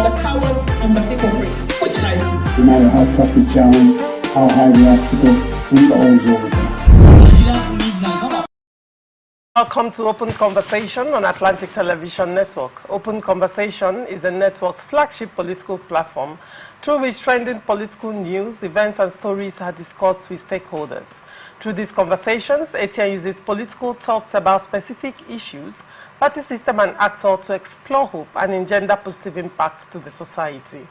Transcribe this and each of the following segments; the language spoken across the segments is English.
the cowards and the hypocrites, which I do. No matter how tough the challenge, how high the obstacles, we always overcome. Welcome to Open Conversation on Atlantic Television Network. Open Conversation is the network's flagship political platform through which trending political news, events and stories are discussed with stakeholders. Through these conversations, ATN uses political talks about specific issues, party system and actor to explore hope and engender positive impacts to the society.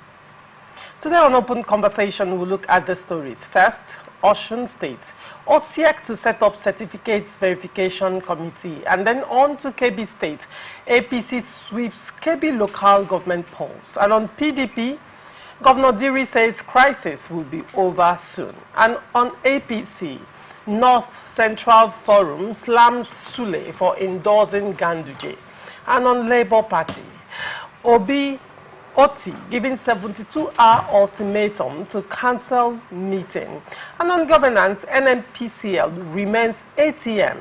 Today on Open Conversation, we'll look at the stories. First, Osun State, OSIEC to set up Certificates Verification Committee, and then on to KB State, APC sweeps KB local government polls. And on PDP, Governor Diri says crisis will be over soon. And on APC, North Central Forum slams Sule for endorsing Ganduje. And on Labour Party, Oti giving 72-hour ultimatum to cancel meeting. And on governance, NNPCL remains ATM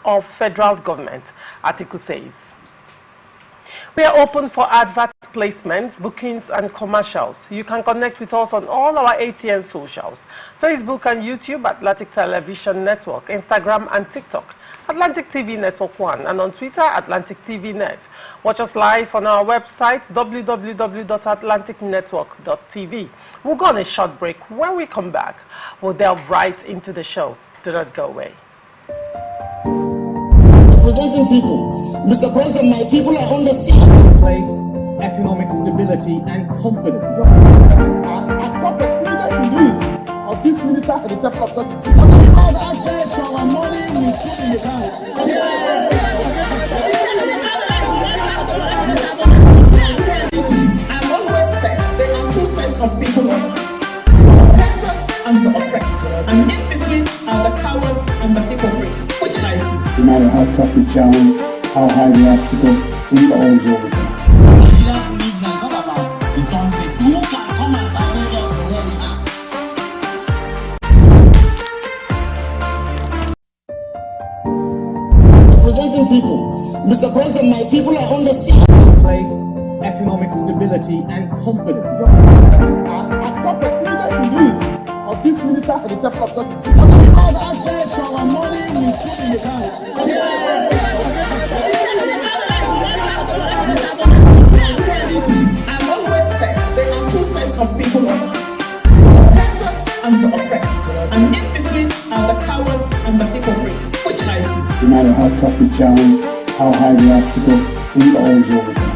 of federal government, article says. We are open for advert placements, bookings and commercials. You can connect with us on all our ATN socials, Facebook and YouTube, Atlantic Television Network, Instagram and TikTok, Atlantic TV Network 1, and on Twitter, Atlantic TV Net. Watch us live on our website, www.atlanticnetwork.tv. We'll go on a short break. When we come back, we'll delve right into the show. Do not go away. Representing people. Mr. President, my people are on the sea. Place economic stability and confidence. I got the belief of this minister at the top of the something called access to our money we put in the account. I've always said there are two sets of people: the oppressors and the oppressed. And in between are the cowards and the hypocrites, which I do. No matter how tough the challenge, how high the obstacles, we always overcome. Representing people. Mr. President, my people are on the sea. Place economic stability and confidence. I got the belief of this minister at the top of the something called access to our money we put in the account. I've always said there are two sets of people: the oppressors and the oppressed. And in between are the cowards and the hypocrites, which I do. No matter how tough the challenge, how high the obstacles, we always overcome.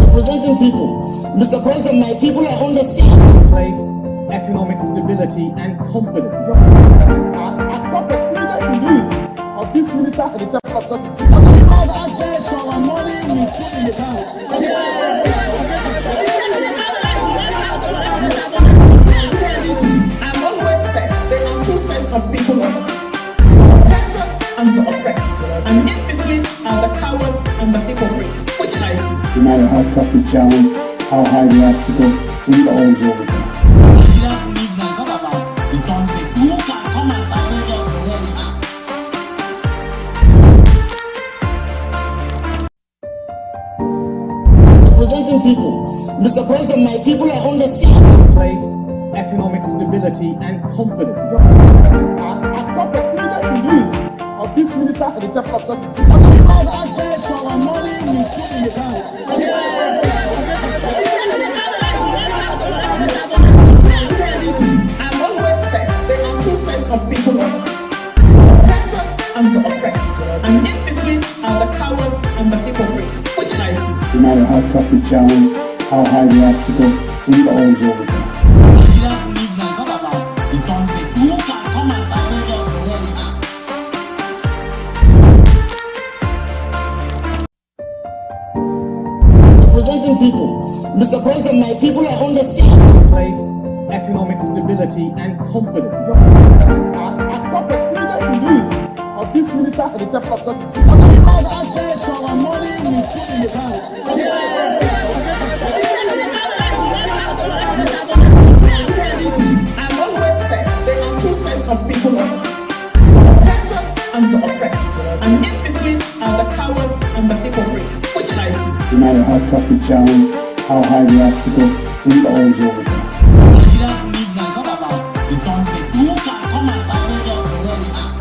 Representing people. Mr. President, my people are on the sea. Place economic stability and confidence. I got the belief of this minister at the top of the something called access to our money we put in the account. I've always said there are two sets of people: the oppressors and the oppressed. And in between are the cowards and the hypocrites, which I do. No matter how tough the challenge, how high the obstacles, we always overcome. Representing people. Mr. President, my people are on the sea. Place economic stability and confidence. I got the belief of this minister at the top of the something called access to our money we put in the account. I've always said there are two sets of people: the oppressors and the oppressed. And in between are the cowards and the hypocrites, which I do. No matter how tough the challenge, how high the obstacles, we always overcome. Representing people. Mr. President, my people are on the sea. Place economic stability and confidence. I got the belief of this minister at the top of the something called access to our money we put in the account. I've always said there matter how tough the challenge, how high the obstacles, we always overcome. Leaders need not talk about the daunting. Who can come and silence us from where we are?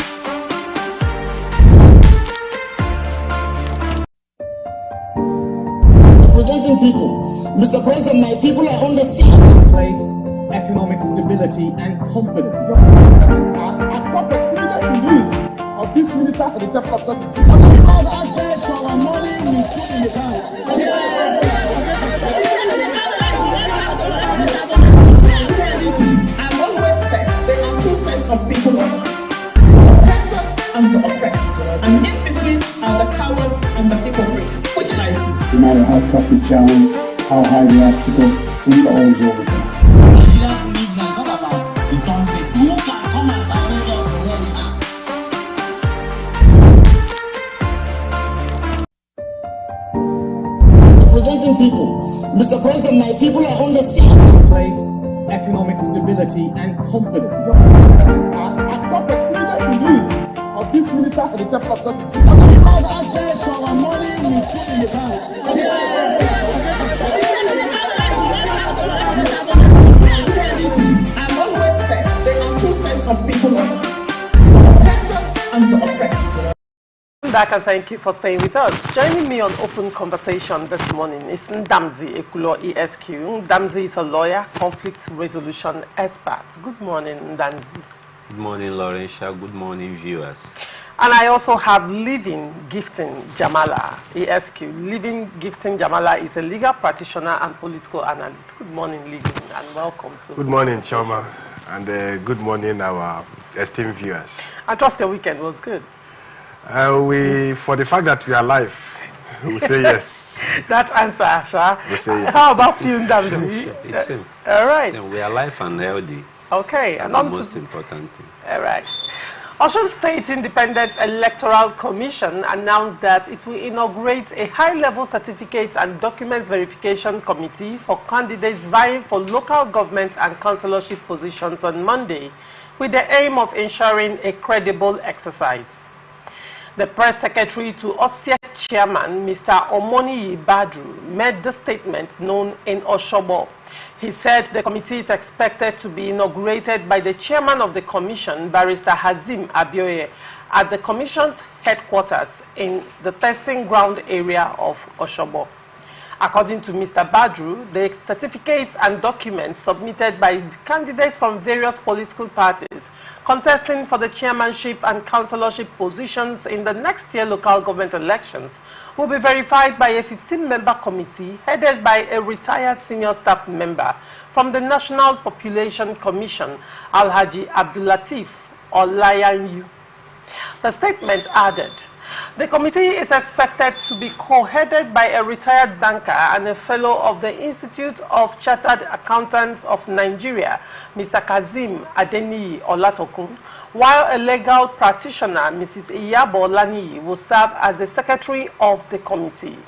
Representing people, Mr. President, my people are on the sea. Place economic stability and confidence. I thought the previous news of this minister at the top of the because access to our money we put in the bank. I've always said there are two sets of people: the oppressors and the oppressed. And in between are the cowards and the hypocrites. Which I do. No matter how tough the challenge, how high the obstacles, we always overcome. Leaders need not talk about the daunting. Who can come and silence us from where we are? Representing people, Mr. President, my people are on the sea. Place economic stability and confidence. I thought the previous news of this minister at the top of the because access to our money we put in the bank. I've always said there are two sets of people: the oppressors and the oppressed. Back and thank you for staying with us. Joining me on Open Conversation this morning is Ndamzi Ekulo ESQ. Ndamzi is a lawyer, conflict resolution expert. Good morning, Ndamzi. Good morning, Laurentia. Good morning, viewers. And I also have Living Gifting Jamala, ESQ. Living Gifting Jamala is a legal practitioner and political analyst. Good morning, Living, and welcome to... Good morning, Choma, and good morning, our esteemed viewers. I trust your weekend was good. For the fact that we are alive, we say yes. That answer, Sha. We say yes. How about you, Ndamzi? It's same. All right. Same. We are alive and healthy. Okay. That's the most important thing. All right. Osun State Independent Electoral Commission announced that it will inaugurate a high-level certificates and documents verification committee for candidates vying for local government and councillorship positions on Monday, with the aim of ensuring a credible exercise. The press secretary to OSIEC chairman, Mr. Omoni Badru, made the statement known in Oshobo. He said the committee is expected to be inaugurated by the chairman of the commission, Barrister Hazim Abioye, at the commission's headquarters in the testing ground area of Oshobo. According to Mr. Badru, the certificates and documents submitted by candidates from various political parties contesting for the chairmanship and councillorship positions in the next year local government elections will be verified by a 15-member committee headed by a retired senior staff member from the National Population Commission, Alhaji Abdulatif Olayanyu. The statement added, the committee is expected to be co-headed by a retired banker and a fellow of the Institute of Chartered Accountants of Nigeria, Mr. Kazim Adeniyi Olatokun, while a legal practitioner, Mrs. Iyabo Olaniyi, will serve as the secretary of the committee.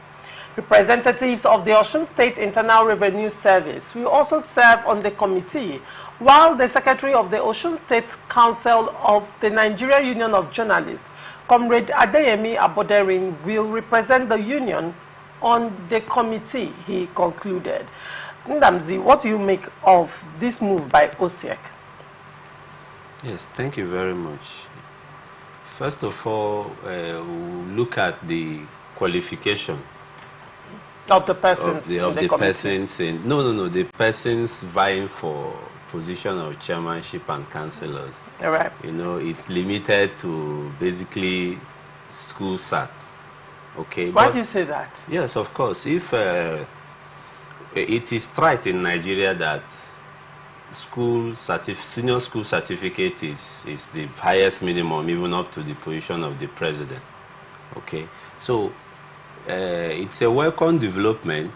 Representatives of the Osun State Internal Revenue Service will also serve on the committee, while the secretary of the Osun State Council of the Nigeria Union of Journalists, Comrade Adeyemi Aboderin, will represent the union on the committee, he concluded. Ndamzi, what do you make of this move by OSIEC? Yes, thank you very much. First of all, we'll look at the qualification Of the persons the persons vying for position of chairmanship and councillors. All right. You know, it's limited to basically school sat. Okay. Why do you say that? Yes, of course. If it is right in Nigeria that senior school certificate is the highest minimum, even up to the position of the president. Okay. So it's a welcome development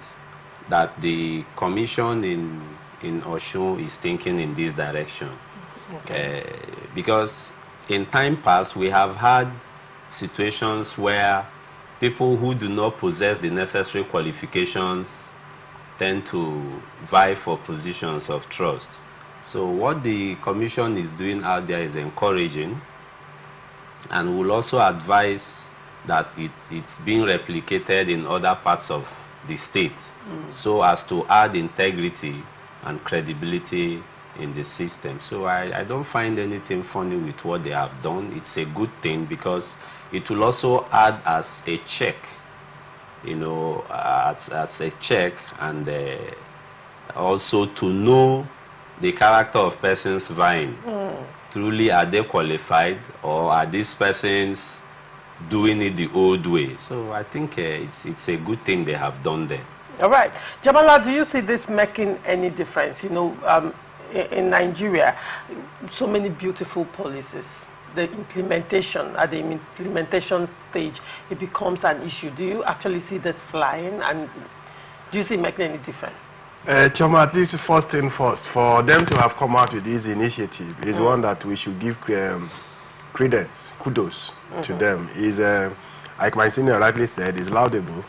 that the commission in Osun is thinking in this direction. Okay. Because in time past, we have had situations where people who do not possess the necessary qualifications tend to vie for positions of trust. So what the commission is doing out there is encouraging, and will also advise that it's being replicated in other parts of the state, so as to add integrity and credibility in the system. So I don't find anything funny with what they have done. It's a good thing because it will also add as a check, you know, as a check, and also to know the character of persons vying. Truly, are they qualified, or are these persons doing it the old way? So I think it's a good thing they have done there. All right. Jamala, do you see this making any difference? You know, in Nigeria, so many beautiful policies. The implementation, at the implementation stage, it becomes an issue. Do you actually see this flying, and do you see it making any difference? Choma, at least first thing first, for them to have come out with this initiative is one that we should give credence, kudos to them. Is like my senior rightly said, is laudable.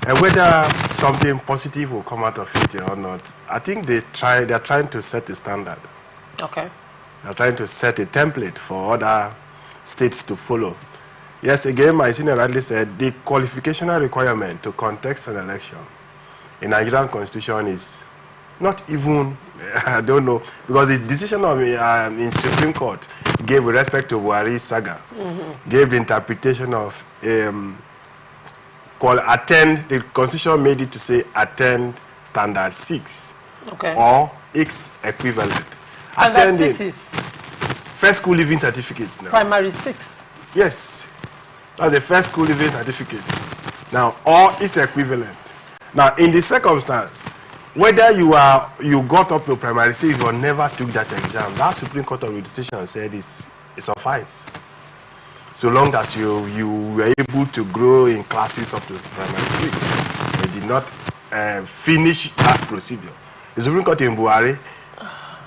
And whether something positive will come out of it or not, I think they're trying to set a standard. Okay. They're trying to set a template for other states to follow. Yes, again, my senior rightly said, the qualificational requirement to contest an election in Nigerian constitution is not even, I don't know, because the decision of in Supreme Court gave, with respect to Buhari saga, gave the interpretation of attend, the constitution made it to say attend standard 6, okay, or its equivalent. Standard 6 is first school living certificate now. Primary 6. Yes, that's the first school living certificate. Now, or its equivalent. Now, in this circumstance, whether you got up to primary 6 or never took that exam, that Supreme Court of the decision said it suffice. So long as you were able to grow in classes up to primary 6, you did not finish that procedure. The Supreme Court in Buhari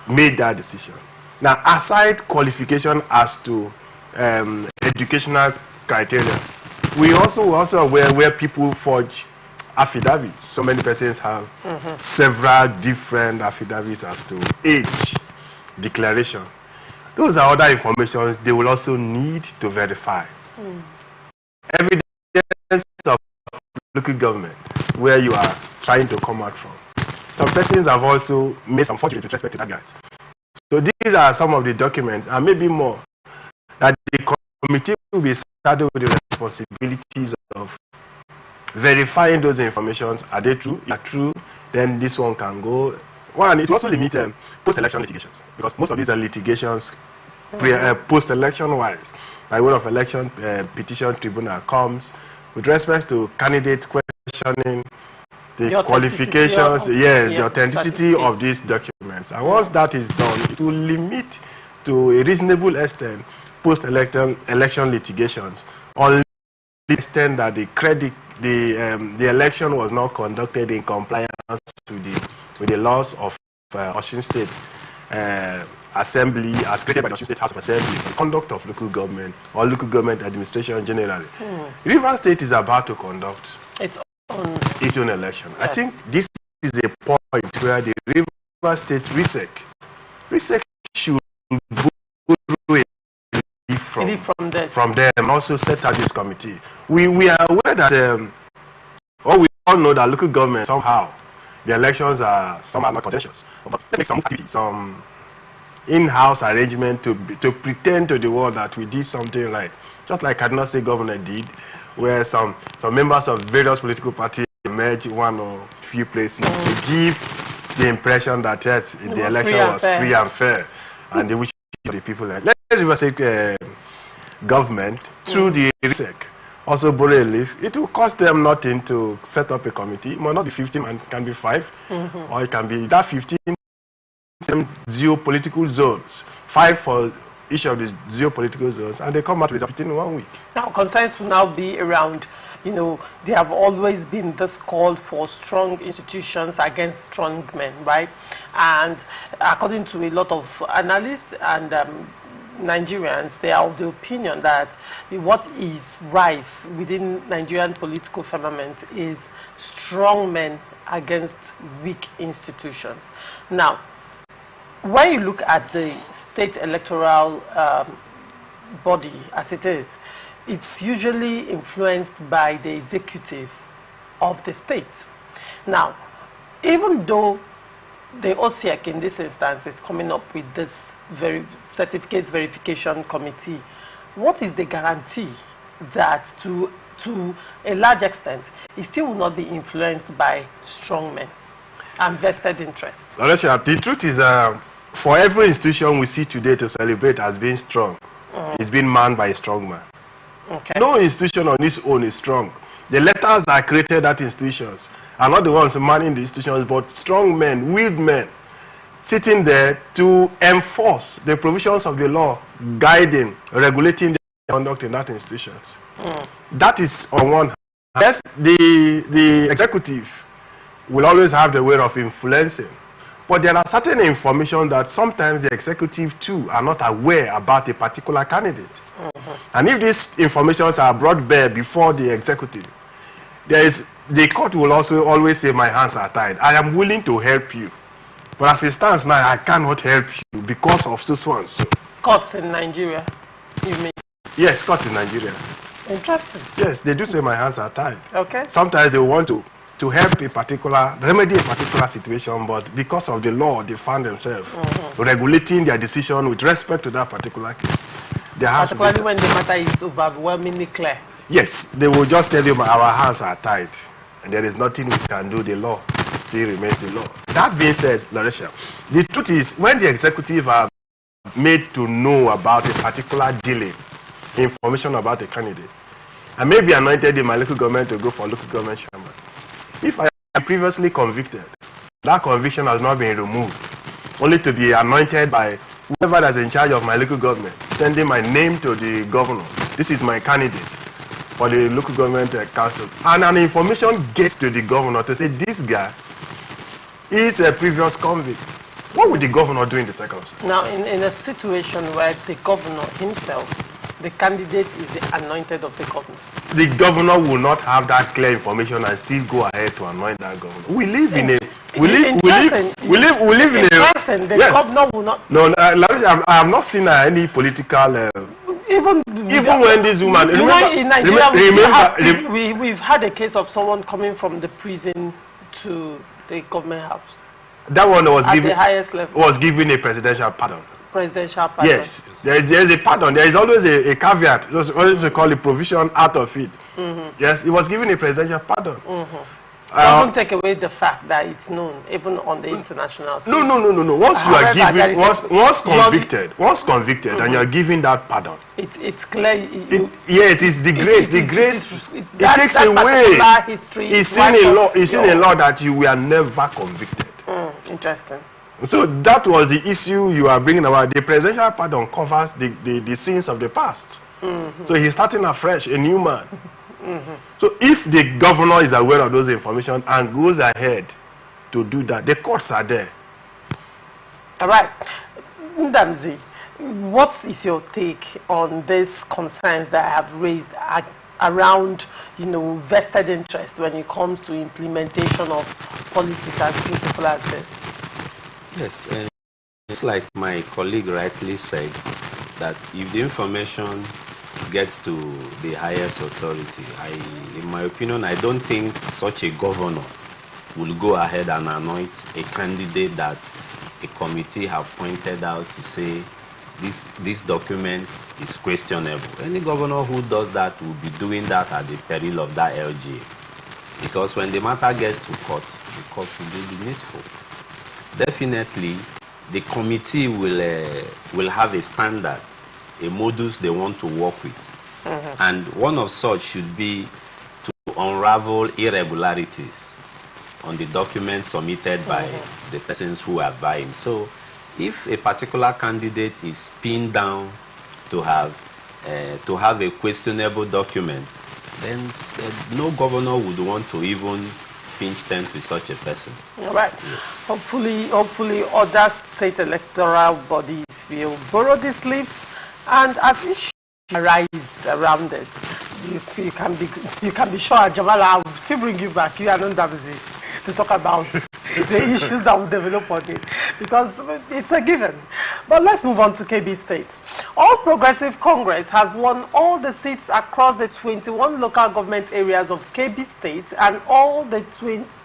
made that decision. Now, aside qualification as to educational criteria, we also aware where people forge affidavits. So many persons have several different affidavits as to age, declaration. Those are other information they will also need to verify. Evidence of local government where you are trying to come out from. Some persons have also made some forgeries with respect to that guide. So these are some of the documents, and maybe more, that the committee will be saddled with the responsibilities of verifying those informations. Are they true? If they are true, then this one can go. One, it will also limit post-election litigations, because most of these are litigations post-election wise. By way of election, petition tribunal comes with respect to candidates questioning the qualifications, the authenticity of these documents. And once that is done, it will limit to a reasonable extent post-election litigations, on the extent that the election was not conducted in compliance with the laws of Osun State Assembly, as created by the Osun State House of Assembly, the conduct of local government or local government administration generally. Rivers State is about to conduct its own election. Yes. I think this is a point where the Rivers State RISEC should borrow from them, also set up this committee. We are aware that, we all know that local government somehow, the elections are somehow not contentious. But let's make some activity, some in-house arrangement to pretend to the world that we did something right. Just like Kaduna State governor did, where some members of various political parties emerged one or few places to give the impression that yes, the election was free and fair, and they wish the people. Let's Rivers State government through the RISEC also borrow a leaf. It will cost them nothing to set up a committee. It might not be 15, and it can be 5, or it can be that 15 geopolitical zones, 5 for each of the geopolitical zones, and they come out with within 1 week. Now, concerns will now be around, there have always been this call for strong institutions against strong men, right? And according to a lot of analysts and Nigerians, they are of the opinion that what is rife within Nigerian political firmament is strong men against weak institutions. Now, when you look at the state electoral body as it is, it's usually influenced by the executive of the state. Now, even though the OCEC in this instance is coming up with this certificates verification committee, what is the guarantee that to a large extent it still will not be influenced by strongmen and vested interests? The truth is, for every institution we see today to celebrate as being strong, it's been manned by a strong man. Okay. No institution on its own is strong. The letters that created that institutions are not the ones manning the institutions, but strong men, willed men, sitting there to enforce the provisions of the law, guiding, regulating the conduct in that institutions. That is on one hand. Yes, the executive will always have the way of influencing, but there are certain information that sometimes the executive too are not aware about a particular candidate. And if these informations are brought bare before the executive, the court will also always say, my hands are tied. I am willing to help you, but as it stands now, I cannot help you because of so and so. Courts in Nigeria, you mean? Yes, courts in Nigeria. Interesting. Yes, they do say my hands are tied. Okay. Sometimes they want to help remedy a particular situation, but because of the law, they find themselves regulating their decision with respect to that particular case. Particularly when the matter is overwhelmingly clear. Yes, they will just tell you our hands are tied and there is nothing we can do. The law still remains the law. That being said, Larisha, the truth is when the executive are made to know about a particular dealing, information about a candidate, I may be anointed in my local government to go for local government chairman. If I am previously convicted, that conviction has not been removed, only to be anointed by whoever is in charge of my local government, sending my name to the governor. This is my candidate for the local government council. And an information gets to the governor to say, this guy is a previous convict. What would the governor do in the circumstance? Now, in a situation where the governor himself, the candidate is the anointed of the governor, the governor will not have that clear information and still go ahead to anoint that governor. We live in a the governor will not. No, I have not seen any political. Even when this woman, in Nigeria, we've had a case of someone coming from the prison to the government house. That one was given the highest level. Was given a presidential pardon. Presidential pardon. Yes, there is a pardon. There is always a caveat. There's always a call a provision out of it. Yes, it was given a presidential pardon. Doesn't take away the fact that it's known even on the international scene. No. Once you are given, once convicted, and you are given that pardon, it's clear. Yes, it's the grace. It takes away. It's in a law that you were never convicted. Interesting. So that was the issue you are bringing about. The presidential pardon covers the sins of the past. So he's starting afresh, a new man. So if the governor is aware of those information and goes ahead to do that, the courts are there. All right. Ndamzi, what is your take on these concerns that I have raised around, vested interest when it comes to implementation of policies as beautiful as this? Yes, it's like my colleague rightly said, that if the information gets to the highest authority, in my opinion, I don't think such a governor will go ahead and anoint a candidate that a committee have pointed out to say this document is questionable. Any governor who does that will be doing that at the peril of that LGA. Because when the matter gets to court, the court will do the needful. Definitely, the committee will have a standard, a modus they want to work with. And one of such should be to unravel irregularities on the documents submitted by the persons who are vying. So if a particular candidate is pinned down to have a questionable document, then no governor would want to even pinch tent with such a person. All right. Yes. Hopefully other state electoral bodies will borrow this leaf, and as issues arise around it, you can be sure, Jamal, I will still bring you back, you and Ndamzi, to talk about the issues that will develop on it, because it's a given. But let's move on to KB State. All Progressive Congress has won all the seats across the 21 local government areas of KB State and all the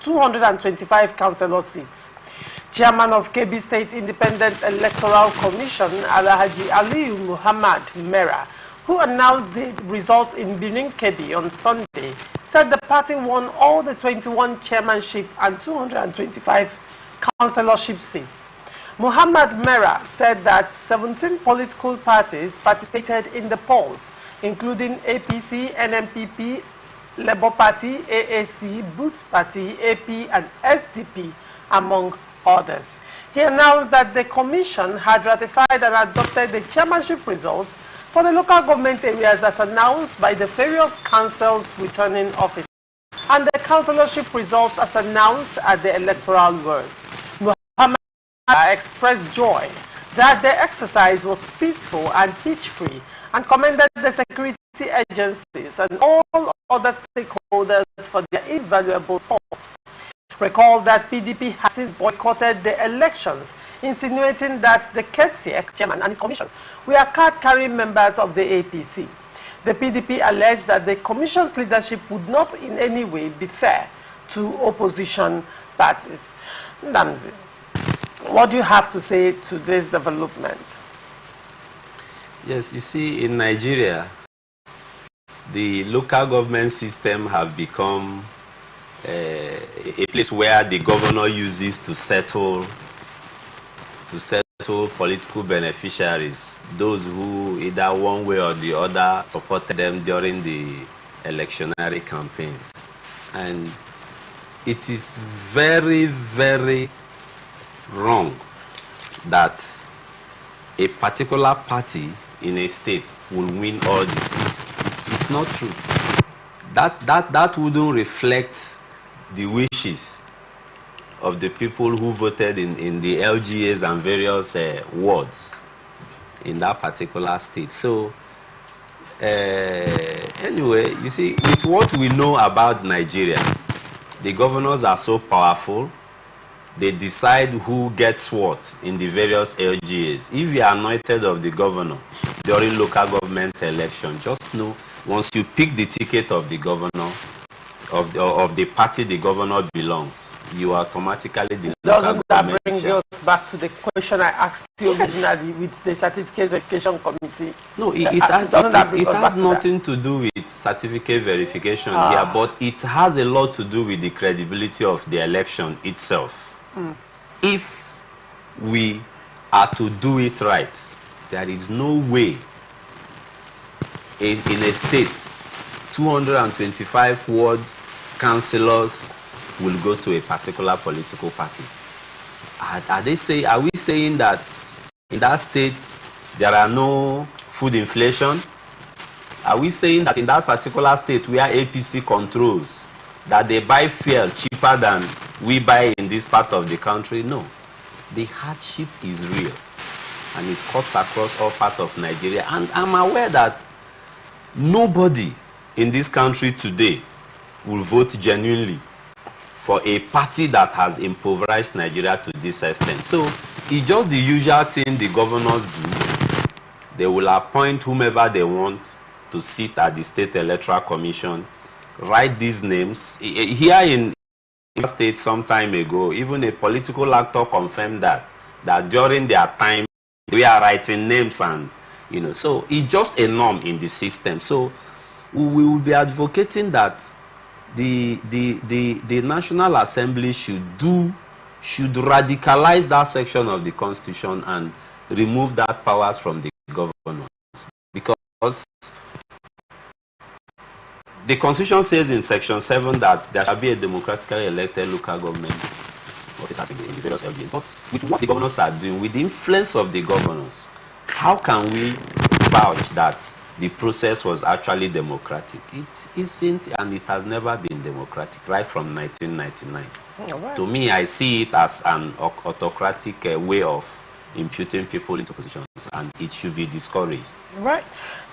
225 councillor seats. Chairman of KB State Independent Electoral Commission, Alhaji Aliyu Muhammad Mera, who announced the results in Birnin Kebbi on Sunday, said the party won all the 21 chairmanship and 225 councillorship seats. Muhammad Mera said that 17 political parties participated in the polls, including APC, NMPP, Labour Party, AAC, Boot Party, AP, and SDP, among others. He announced that the commission had ratified and adopted the chairmanship results for the local government areas as announced by the various councils returning officers, and the councillorship results as announced at the electoral wards. Muhammad expressed joy that the exercise was peaceful and hitch-free and commended the security agencies and all other stakeholders for their invaluable support. Recall that PDP has since boycotted the elections, insinuating that the KSEC chairman and his commissions were card-carrying members of the APC. The PDP alleged that the commission's leadership would not in any way be fair to opposition parties. Ndamzi, what do you have to say to this development? Yes, you see, in Nigeria, the local government system have become a place where the governor uses to settle political beneficiaries, those who either one way or the other supported them during the electionary campaigns. And it is very, very wrong that a particular party in a state will win all the seats. It's not true. That wouldn't reflect the wishes of the people who voted in the LGAs and various wards in that particular state. So anyway, you see, with what we know about Nigeria, the governors are so powerful, they decide who gets what in the various LGAs. If you are anointed of the governor during local government election, just know once you pick the ticket of the governor, of the party the governor belongs, you automatically the Doesn't that bring us back to the question I asked you originally with the certificate verification committee? No, it has nothing to do with certificate verification here, but it has a lot to do with the credibility of the election itself. If we are to do it right, there is no way in a state 225 ward councillors will go to a particular political party. Are we saying that in that state there are no food inflation? Are we saying that in that particular state where APC controls, that they buy fuel cheaper than we buy in this part of the country? No. The hardship is real, and it cuts across all parts of Nigeria. And I'm aware that nobody in this country today will vote genuinely for a party that has impoverished Nigeria to this extent. So it's just the usual thing the governors do. They will appoint whomever they want to sit at the State Electoral Commission, write these names. Here in the state some time ago, even a political actor confirmed that during their time, we are writing names and, so it's just a norm in the system. So we will be advocating that the National Assembly should radicalize that section of the Constitution and remove that powers from the governors, because the Constitution says in Section 7 that there shall be a democratically elected local government officers in the various LGAs. But with what the governors are doing, with the influence of the governors, how can we vouch that the process was actually democratic? It isn't, and it has never been democratic, right from 1999. Right. To me, I see it as an autocratic way of imputing people into positions, and it should be discouraged. Right.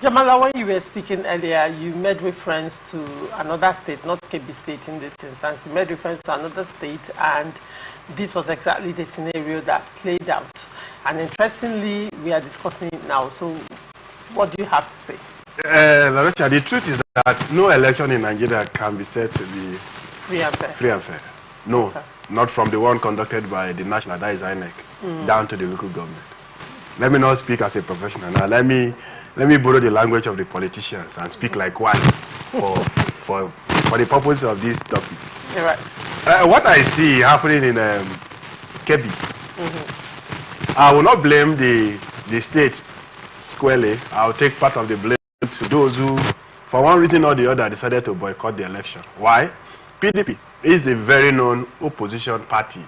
Jamala, when you were speaking earlier, you made reference to another state, not KB State in this instance. You made reference to another state, and this was exactly the scenario that played out. And interestingly, we are discussing it now. So what do you have to say? Larissa, the truth is that no election in Nigeria can be said to be Free and fair. free and fair. No, okay. Not from the one conducted by the national, that is INEC, down to the local government. Let me not speak as a professional. Now, let me borrow the language of the politicians and speak like one for the purpose of this topic. You're right. What I see happening in Kebbi, I will not blame the state squarely. I will take part of the blame to those who, for one reason or the other, decided to boycott the election. Why? PDP is the very known opposition party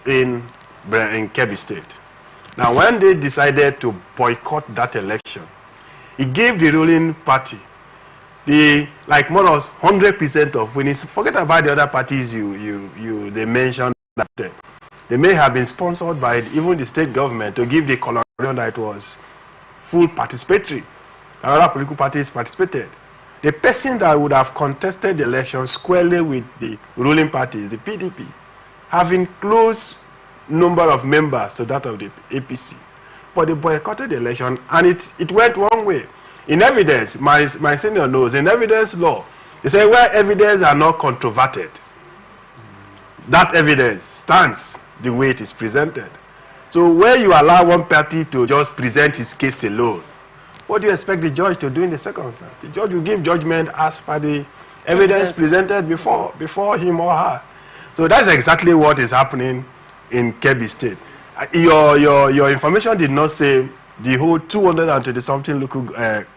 in Kebbi State. Now, when they decided to boycott that election, it gave the ruling party like more than 100% of winnings. Forget about the other parties they mentioned that they may have been sponsored by even the state government to give the coloration that it was full participatory. Other political parties participated. The person that would have contested the election squarely with the ruling party is the PDP, having close number of members to that of the APC. But they boycotted the election, and it went one way. In evidence, my senior knows, in evidence law, they say where evidence are not controverted, that evidence stands the way it is presented. So where you allow one party to just present his case alone, what do you expect the judge to do in the circumstance? The judge will give judgment as per the evidence presented before him or her. So that's exactly what is happening in Kebbi State. Your information did not say the whole 220-something local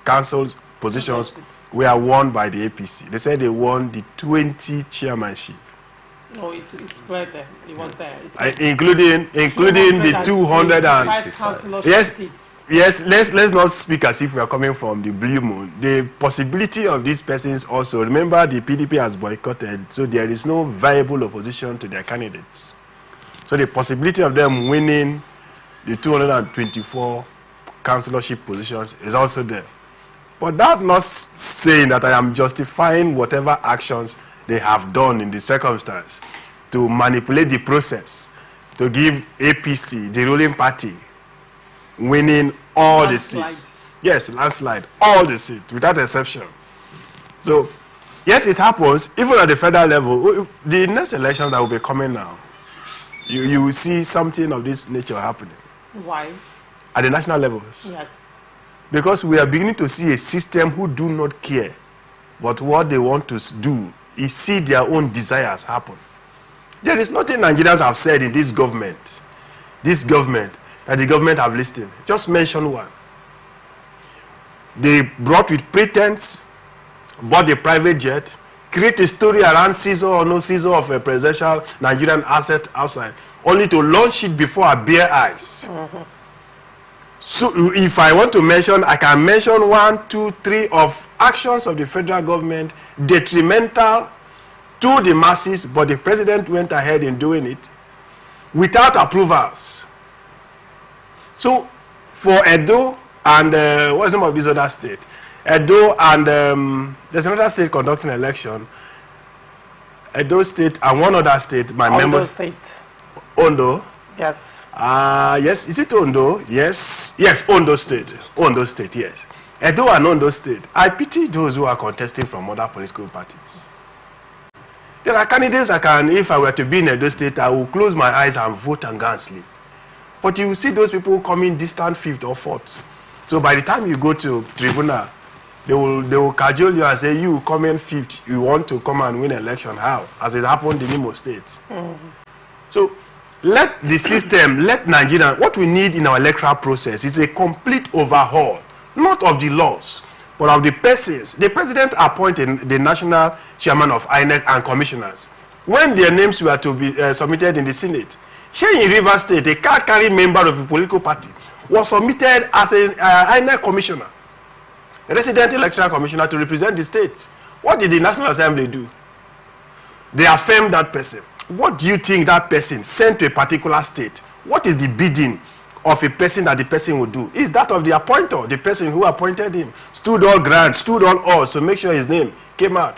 councils positions were won by the APC. They said they won the 20 chairmanship. No, it's right there. It was there. Including the 225. Yes. Let's not speak as if we are coming from the blue moon. The possibility of these persons also. Remember, the PDP has boycotted, so there is no viable opposition to their candidates. So the possibility of them winning the 224 councillorship positions is also there. But that's not saying that I am justifying whatever actions they have done in the circumstance to manipulate the process, to give APC, the ruling party, winning all the seats. Yes, landslide, all the seats, without exception. So, yes, it happens, even at the federal level. The next election that will be coming now, you will see something of this nature happening. Why? At the national levels. Yes. Because we are beginning to see a system who do not care, but what they want to do is see their own desires happen. There is nothing Nigerians have said in this government, that the government have listened. Just mention one. They brought with pretense, bought a private jet, create a story around seizure or no seizure of a presidential Nigerian asset outside, only to launch it before our bare eyes. So if I want to mention, I can mention 1, 2, 3 of actions of the federal government detrimental to the masses, but the president went ahead in doing it without approvals. So for Edo and what's the name of this other state? Edo and there's another state conducting election. Edo State and one other state, my memory. Ondo State. Ondo? Yes. Yes, is it Ondo? Yes. Yes, Ondo State. Ondo State, yes. Edo and Ondo State. I pity those who are contesting from other political parties. There are candidates I can, if I were to be in Edo State, I will close my eyes and vote and go and sleep. But you will see those people coming distant 5th or 4th. So by the time you go to tribunal, they will cajole you and say, you come in 5th, you want to come and win election. How? As it happened in Imo State. So let the system, let Nigeria, what we need in our electoral process is a complete overhaul, not of the laws, but of the persons. The president appointed the national chairman of INEC and commissioners. When their names were to be submitted in the Senate, here in Rivers State, a card-carrying member of a political party was submitted as an INEC commissioner, a resident electoral commissioner to represent the state. What did the National Assembly do? They affirmed that person. What do you think that person sent to a particular state? What is the bidding of a person that the person would do? Is that of the appointer, the person who appointed him, stood all grand, stood all odds to make sure his name came out.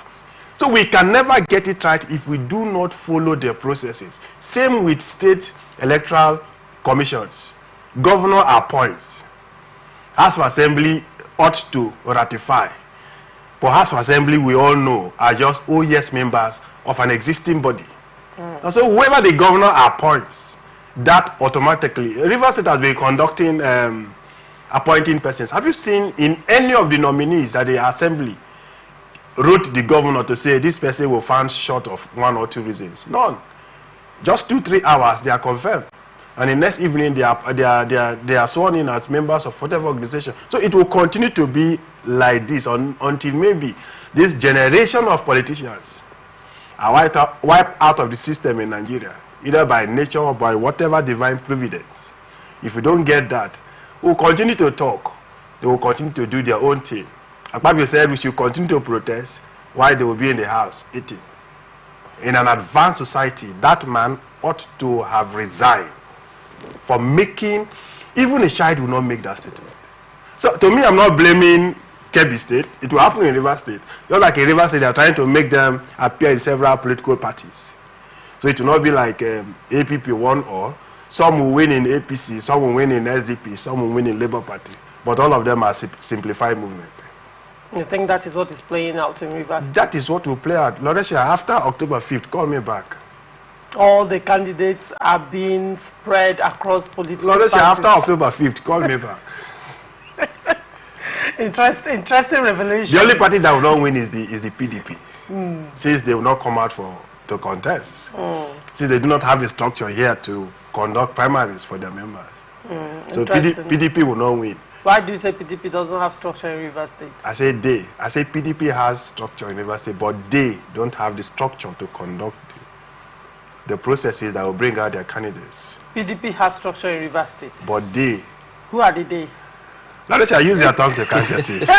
So we can never get it right if we do not follow their processes. Same with state electoral commissions. governor appoints, House of Assembly ought to ratify. But House of Assembly, we all know, are just yes members of an existing body. And so whoever the governor appoints, that automatically, Rivers State has been conducting appointing persons. Have you seen in any of the nominees that the Assembly wrote the governor to say this person will find short of 1 or 2 reasons? None. Just 2-3 hours, they are confirmed. And the next evening, they are sworn in as members of whatever organization. So it will continue to be like this until maybe this generation of politicians are wiped out of the system in Nigeria, either by nature or by whatever divine providence. If we don't get that, we'll continue to talk. They will continue to do their own thing. Akpabio said we should continue to protest while they will be in the house eating. In an advanced society, that man ought to have resigned for making, even a child will not make that statement. So to me, I'm not blaming Kebbi State. It will happen in Rivers State. Just like in Rivers State, they are trying to make them appear in several political parties. So it will not be like APP won all. Some will win in APC, some will win in SDP, some will win in Labour Party. But all of them are simplified movement. You think that is what is playing out in Rivers State? That is what will play out. Loresia, after October 5th, call me back. All the candidates are being spread across political parties. After October 5th, call me back. Interesting revelation. The only party that will not win is the PDP, since they will not come out to contest. Since they do not have the structure here to conduct primaries for their members. So PDP will not win. Why do you say PDP doesn't have structure in Rivers State? I say PDP has structure in Rivers State, but they don't have the structure to conduct the processes that will bring out their candidates. PDP has structure in Rivers State. But they. Who are the they? Let us use your tongue to count your teeth.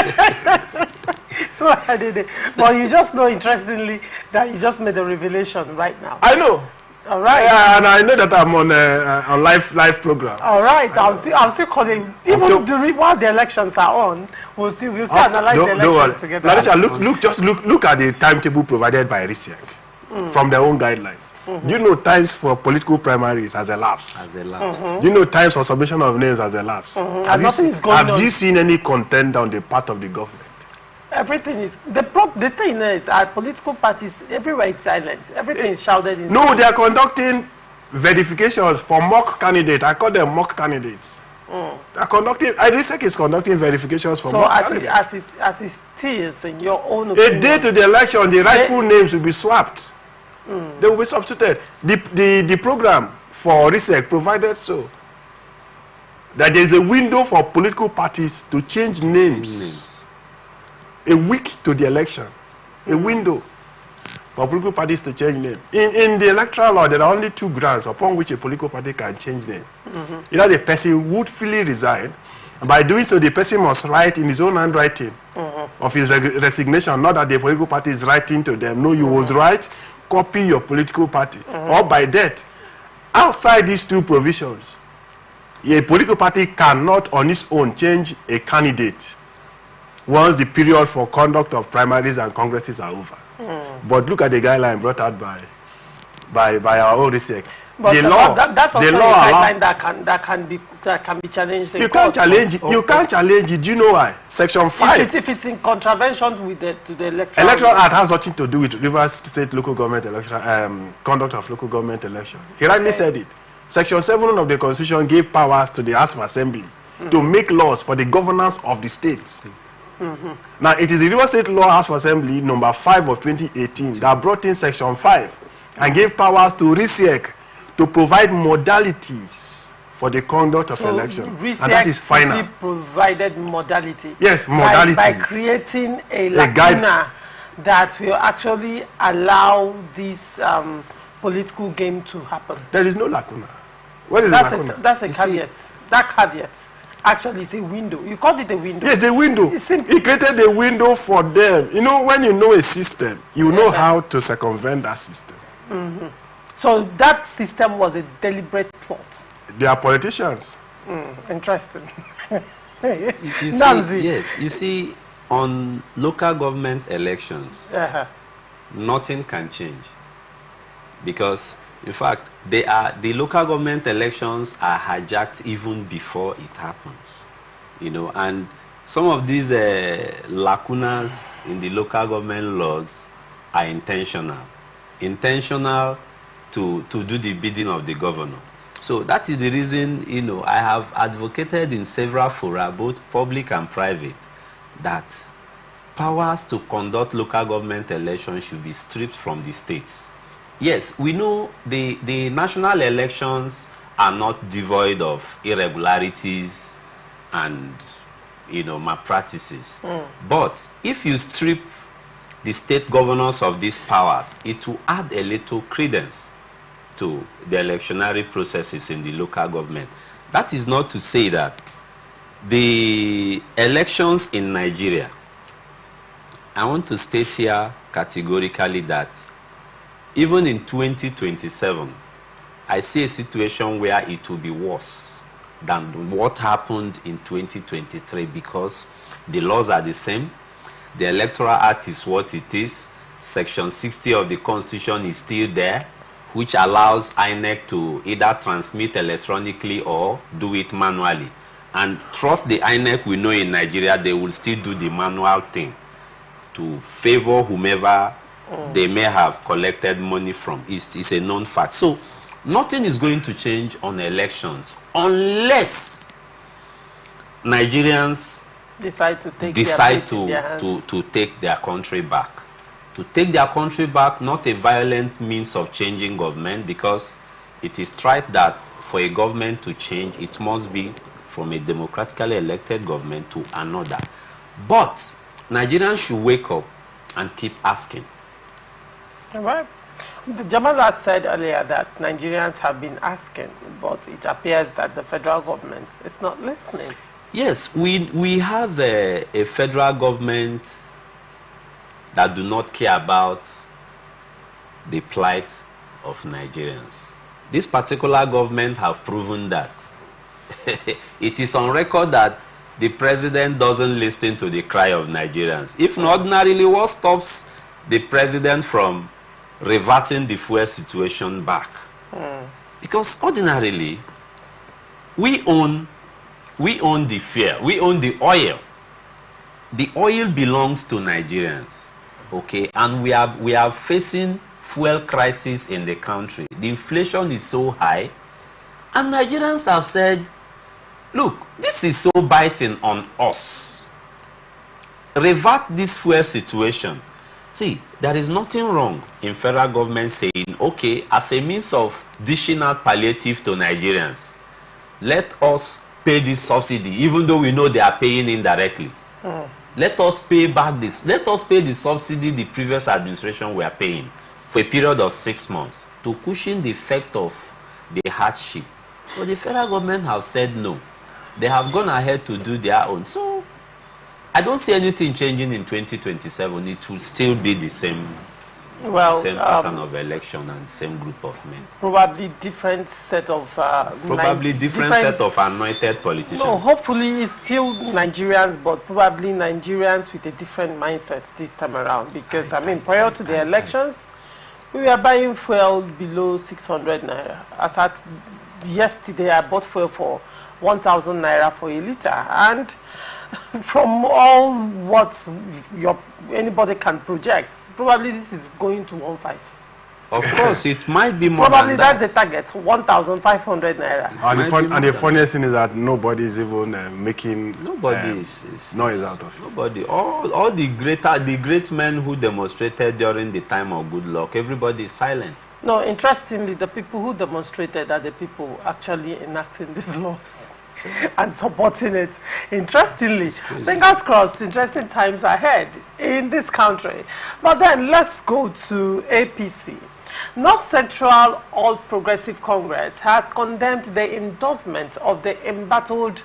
Who are the they? But you just know, interestingly, that you just made a revelation right now. I know. All right. Yeah, and I know that I'm on live program. All right. I'll still calling. Even during while the elections are on, we'll still analyze the elections together. Larissa, look at the timetable provided by RISIAC from their own guidelines. Do you know times for political primaries has elapsed? Do you know times for submission of names has elapsed? Have you seen any content on the part of the government? Everything is the thing is political parties everywhere is silent. Everything is shouted in. No, they are conducting verifications for mock candidates. I call them mock candidates. They are conducting. RISEC is conducting verifications for mock candidates. So as it is in your own opinion, a day to the election, the rightful names will be swapped. They will be substituted. The program for RISEC provided so that there is a window for political parties to change names. A week to the election, a window for political parties to change name. In the electoral law, there are only 2 grounds upon which a political party can change name. Either the person would fully resign, and by doing so, the person must write in his own handwriting of his resignation, not that the political party is writing to them. No, you would write, copy your political party, or by death. Outside these 2 provisions, a political party cannot on its own change a candidate once the period for conduct of primaries and congresses are over. But look at the guideline brought out by our own RISEC. But the law, that's also a guideline that can be challenged. You can't challenge it. You can't challenge it. Do you know why? Section 5. If it's in contravention with the electoral. Electoral Act has nothing to do with Rivers State local government election, conduct of local government election. He rightly said it. Section 7 of the Constitution gave powers to the House of Assembly to make laws for the governance of the states. Now, it is the Rivers State Law House of Assembly number 5 of 2018 that brought in Section 5 and gave powers to RISEC to provide modalities for the conduct of election. RISEC and that is final. Provided modality. Yes, modalities. By creating a lacuna that will actually allow this political game to happen. There is no lacuna. What is lacuna? That's a caveat. That caveat. Actually, it's a window. You called it a window. Yes, a window. He created a window for them. You know, when you know a system, you know how to circumvent that system. So that system was a deliberate plot. They are politicians. Interesting. You see, on local government elections, nothing can change. Because In fact, the local government elections are hijacked even before it happens. You know, and some of these lacunas in the local government laws are intentional. Intentional to do the bidding of the governor. So that is the reason, you know, I have advocated in several fora, both public and private, that powers to conduct local government elections should be stripped from the states. Yes, we know the national elections are not devoid of irregularities and, you know, malpractices. But if you strip the state governors of these powers, it will add a little credence to the electionary processes in the local government. That is not to say that the elections in Nigeria, I want to state here categorically that even in 2027, I see a situation where it will be worse than what happened in 2023 because the laws are the same. The Electoral Act is what it is. Section 60 of the Constitution is still there, which allows INEC to either transmit electronically or do it manually. And trust the INEC, we know in Nigeria, they will still do the manual thing to favor whomever they may have collected money from. It's a known fact. So nothing is going to change on elections unless Nigerians decide to take their country back. To take their country back, not a violent means of changing government, because it is right that for a government to change, it must be from a democratically elected government to another. But Nigerians should wake up and keep asking. All right. Jamal has said earlier that Nigerians have been asking, but it appears that the federal government is not listening. Yes, we have a federal government that do not care about the plight of Nigerians. This particular government have proven that. It is on record that the president doesn't listen to the cry of Nigerians. If not, ordinarily, what stops the president from reverting the fuel situation back? Because ordinarily, we own the fuel, we own the oil. The oil belongs to Nigerians, okay? And we are facing fuel crisis in the country. The inflation is so high, and Nigerians have said, look, this is so biting on us. Revert this fuel situation. See, there is nothing wrong in federal government saying, okay, as a means of dishing out palliative to Nigerians, let us pay this subsidy, even though we know they are paying indirectly. Let us pay back this. Let us pay the subsidy the previous administration were paying for a period of 6 months to cushion the effect of the hardship. But the federal government have said no. They have gone ahead to do their own. So I don't see anything changing in 2027. It will still be the same, same pattern of election and same group of men. Probably different set of different set of anointed politicians. No, hopefully it's still Nigerians, but probably Nigerians with a different mindset this time around. Because I mean, prior to the elections, we were buying fuel below 600 naira. As at yesterday, I bought fuel for 1,000 naira for a liter, and from all what anybody can project, probably this is going to 1.5. Of course, it might be more. Probably than that. That's the target, 1,500 naira. And the funniest thing is that nobody is even making. Nobody is noise out of it. Nobody. All the great men who demonstrated during the time of good luck, everybody is silent. No, interestingly, the people who demonstrated are the people actually enacting these laws and supporting it. Interestingly, fingers crossed, interesting times ahead in this country. But then let's go to APC. North Central All Progressive Congress has condemned the endorsement of the embattled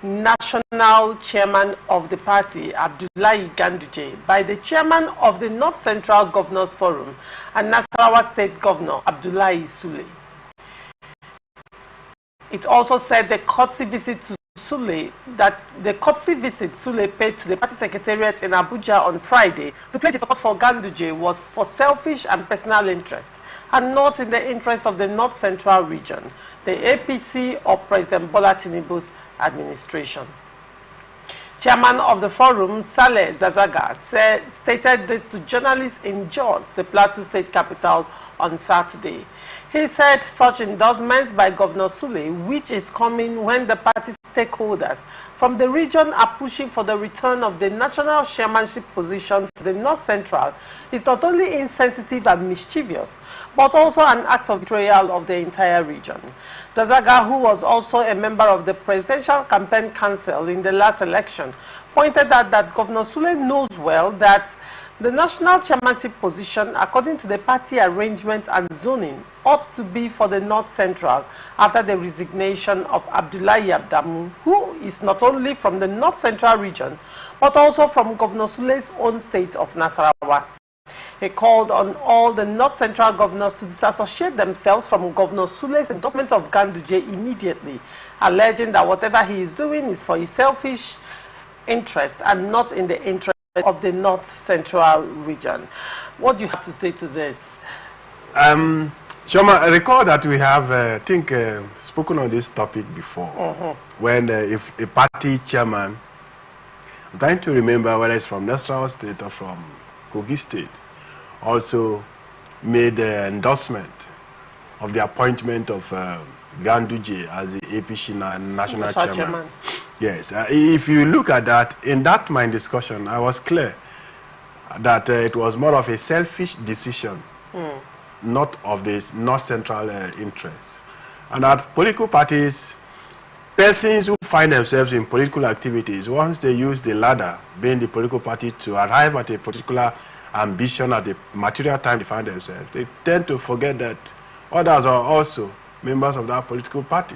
national chairman of the party, Abdullahi Ganduje, by the chairman of the North Central Governors Forum and Nasarawa State Governor, Abdullahi Sule. It also said the courtesy visit to Sule, that the courtesy visit Sule paid to the party secretariat in Abuja on Friday to pledge his support for Ganduje was for selfish and personal interest and not in the interest of the North Central region, the APC or President Bola Tinubu's administration. Chairman of the forum, Saleh Zazaga, stated this to journalists in Jos, the Plateau State capital, on Saturday. He said such endorsements by Governor Sule, which is coming when the party stakeholders from the region are pushing for the return of the national chairmanship position to the North Central, is not only insensitive and mischievous, but also an act of betrayal of the entire region. Zazaga, who was also a member of the Presidential Campaign Council in the last election, pointed out that Governor Sule knows well that the national chairmanship position, according to the party arrangement and zoning, ought to be for the North Central after the resignation of Abdullahi Abdamu, who is not only from the North Central region, but also from Governor Sule's own state of Nasarawa. He called on all the North Central governors to disassociate themselves from Governor Sule's endorsement of Ganduje immediately, alleging that whatever he is doing is for his selfish interest and not in the interest of the North Central region. What do you have to say to this? Shoma, I recall that we have, I think, spoken on this topic before. When if a party chairman, I'm trying to remember whether it's from Nasarawa State or from Kogi State, also made the endorsement of the appointment of Ganduje as the APC national chairman. Yes, if you look at that, in that my discussion, I was clear that it was more of a selfish decision, not of the North Central interest. And that political parties, persons who find themselves in political activities, once they use the ladder, being the political party, to arrive at a particular ambition at the material time they find themselves, they tend to forget that others are also members of that political party.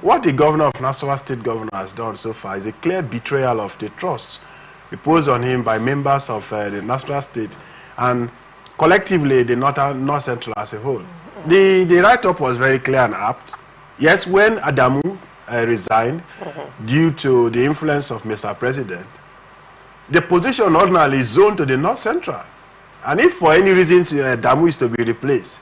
What the governor of Nasarawa State governor has done so far is a clear betrayal of the trust imposed on him by members of the Nasarawa State and collectively the North Central as a whole. The write-up was very clear and apt. Yes, when Adamu resigned due to the influence of Mr. President, the position ordinarily is zoned to the North Central. And if for any reason Adamu is to be replaced,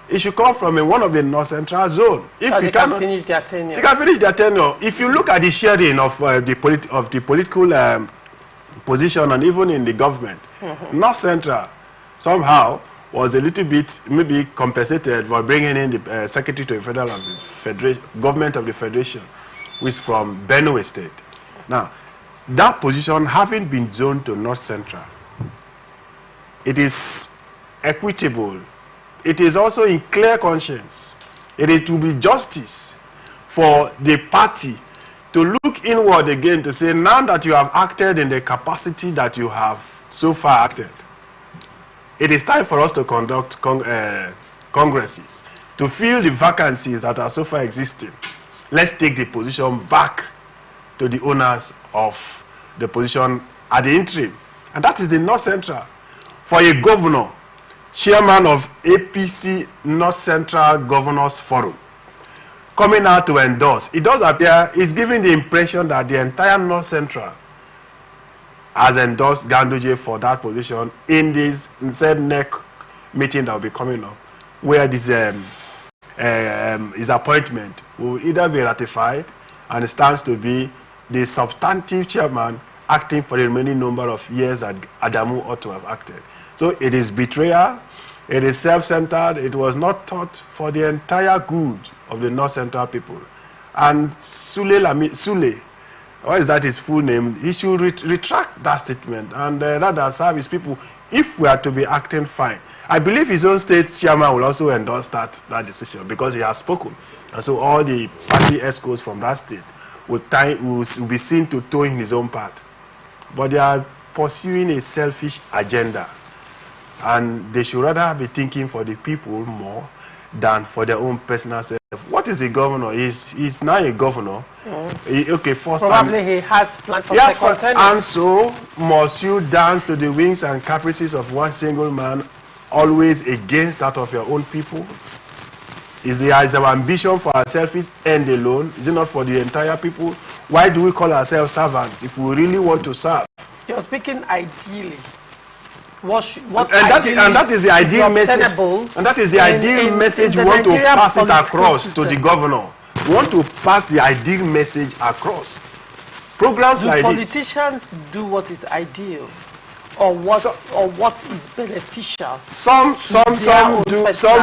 it should come from one of the North Central zone. If so they can finish their tenure. They can finish their tenure. If you look at the sharing of the political position and even in the government, North Central somehow was a little bit maybe compensated for bringing in the Secretary to the Federal of the Government of the Federation, who is from Benue State. Now, that position having been zoned to North Central, it is equitable. It is also in clear conscience. It will be justice for the party to look inward again to say, now that you have acted in the capacity that you have so far acted, it is time for us to conduct congresses to fill the vacancies that are so far existing. Let's take the position back to the owners of the position at the interim. And that is the North Central. For a governor, chairman of APC North Central Governors Forum, coming out to endorse, it does appear, it's giving the impression that the entire North Central has endorsed Ganduje for that position in this said neck meeting that will be coming up, where this his appointment will either be ratified and stands to be the substantive chairman acting for the remaining number of years that Adamu ought to have acted. So it is betrayal, it is self-centered, it was not thought for the entire good of the North Central people. And Sule, what is that his full name? He should retract that statement and rather serve his people if we are to be acting fine. I believe his own state chairman will also endorse that decision because he has spoken. And so all the party escorts from that state will be seen to toe in his own path. But they are pursuing a selfish agenda. And they should rather be thinking for the people more than for their own personal self. What is the governor? He's now a governor. Okay, first probably he has plans for second tenure. And so must you dance to the wings and caprices of one single man, always against that of your own people? Is our ambition for our selfish end alone? Is it not for the entire people? Why do we call ourselves servants if we really want to serve? You're speaking ideally. What And that is the ideal message. And that is the ideal message we want to pass it across to the governor. We want to pass the ideal message across. Programs like this. Do politicians do what is ideal, or what is beneficial? Some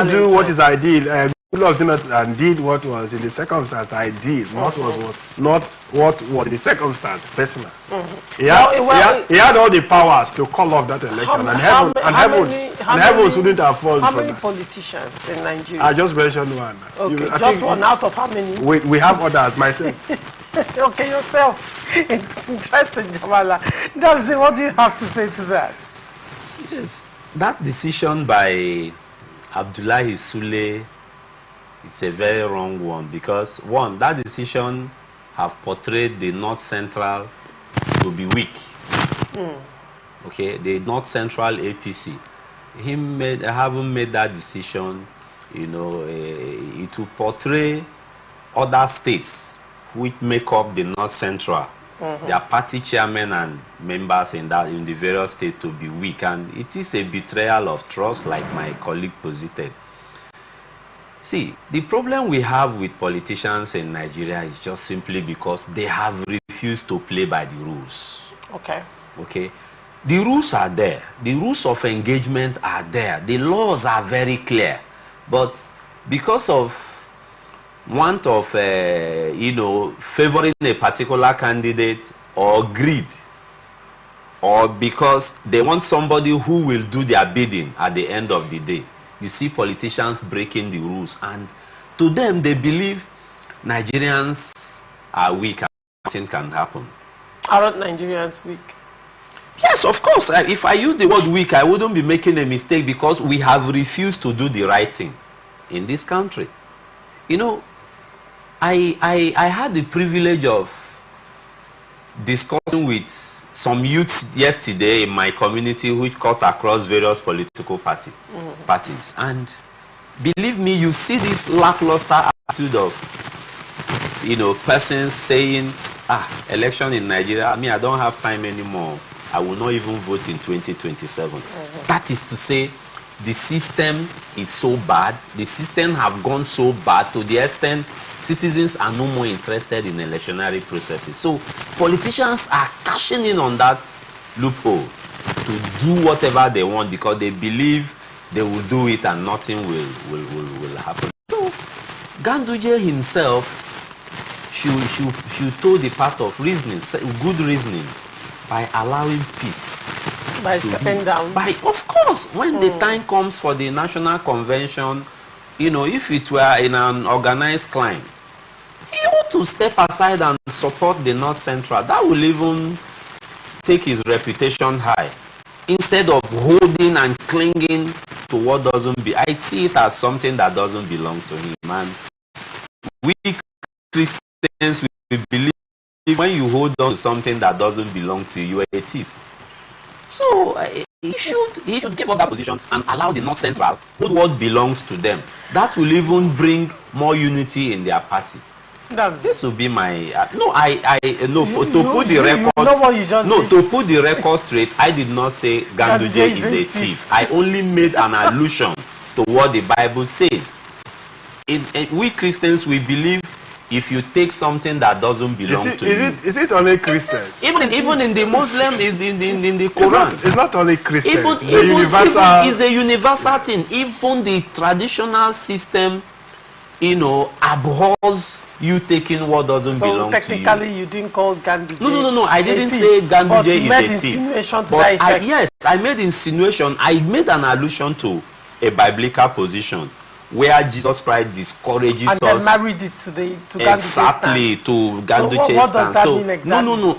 do what is ideal. Goodluck did not did what was in the circumstance ideal, not what was in the circumstance personal. He had all the powers to call off that election, and heavens wouldn't have fallen. How many politicians in Nigeria? I just mentioned one. Okay, just one out of how many? We have others. Myself. Okay, yourself. Interesting, Jamala. Damsi, what do you have to say to that? Yes, that decision by Abdullahi Sule, it's a very wrong one, because one, that decision have portrayed the North Central to be weak. Okay, the North Central APC, haven't made that decision. You know, it will portray other states which make up the North Central, their party chairmen and members in the various states to be weak, and it is a betrayal of trust, like my colleague posited. See, the problem we have with politicians in Nigeria is just simply because they have refused to play by the rules. Okay. Okay. The rules are there. The rules of engagement are there. The laws are very clear. But because of want of, favoring a particular candidate, or greed, or because they want somebody who will do their bidding at the end of the day, you see politicians breaking the rules, and to them they believe Nigerians are weak and nothing can happen. Aren't Nigerians weak? Yes, of course. If I use the word weak, I wouldn't be making a mistake, because we have refused to do the right thing in this country. You know, I had the privilege of discussing with some youths yesterday in my community which cut across various political parties. And believe me, you see this lackluster attitude of, persons saying, election in Nigeria, I don't have time anymore. I will not even vote in 2027. That is to say, the system is so bad, the system have gone so bad to the extent citizens are no more interested in electionary processes. So politicians are cashing in on that loophole to do whatever they want, because they believe they will do it and nothing will happen. So Ganduje himself should toe the path of reasoning, good reasoning, by allowing peace. By stepping down. Of course, when the time comes for the national convention, if it were in an organized crime, he ought to step aside and support the North Central. That will even take his reputation high, instead of holding and clinging to what doesn't be. I see it as something that doesn't belong to him. And we Christians, we believe when you hold on to something that doesn't belong to you, you are a thief. So he should give up that position and allow the North Central hold what belongs to them. That will even bring more unity in their party. This will be my to put the record straight. I did not say Ganduje is a thief. I only made an allusion to what the Bible says. We Christians, we believe if you take something that doesn't belong to you. Is it only Christians? Even in the Muslim, in the Quran. It's not only Christians. It's a universal thing. Even the traditional system, abhors you taking what doesn't belong to you. So technically you didn't call Ganduje. No. I didn't say Ganduje is a thief. But I made insinuation. I made an allusion to a biblical position where Jesus Christ discourages us. And then married it to Ganduje. Exactly, to Ganduje. So what does that mean exactly? No.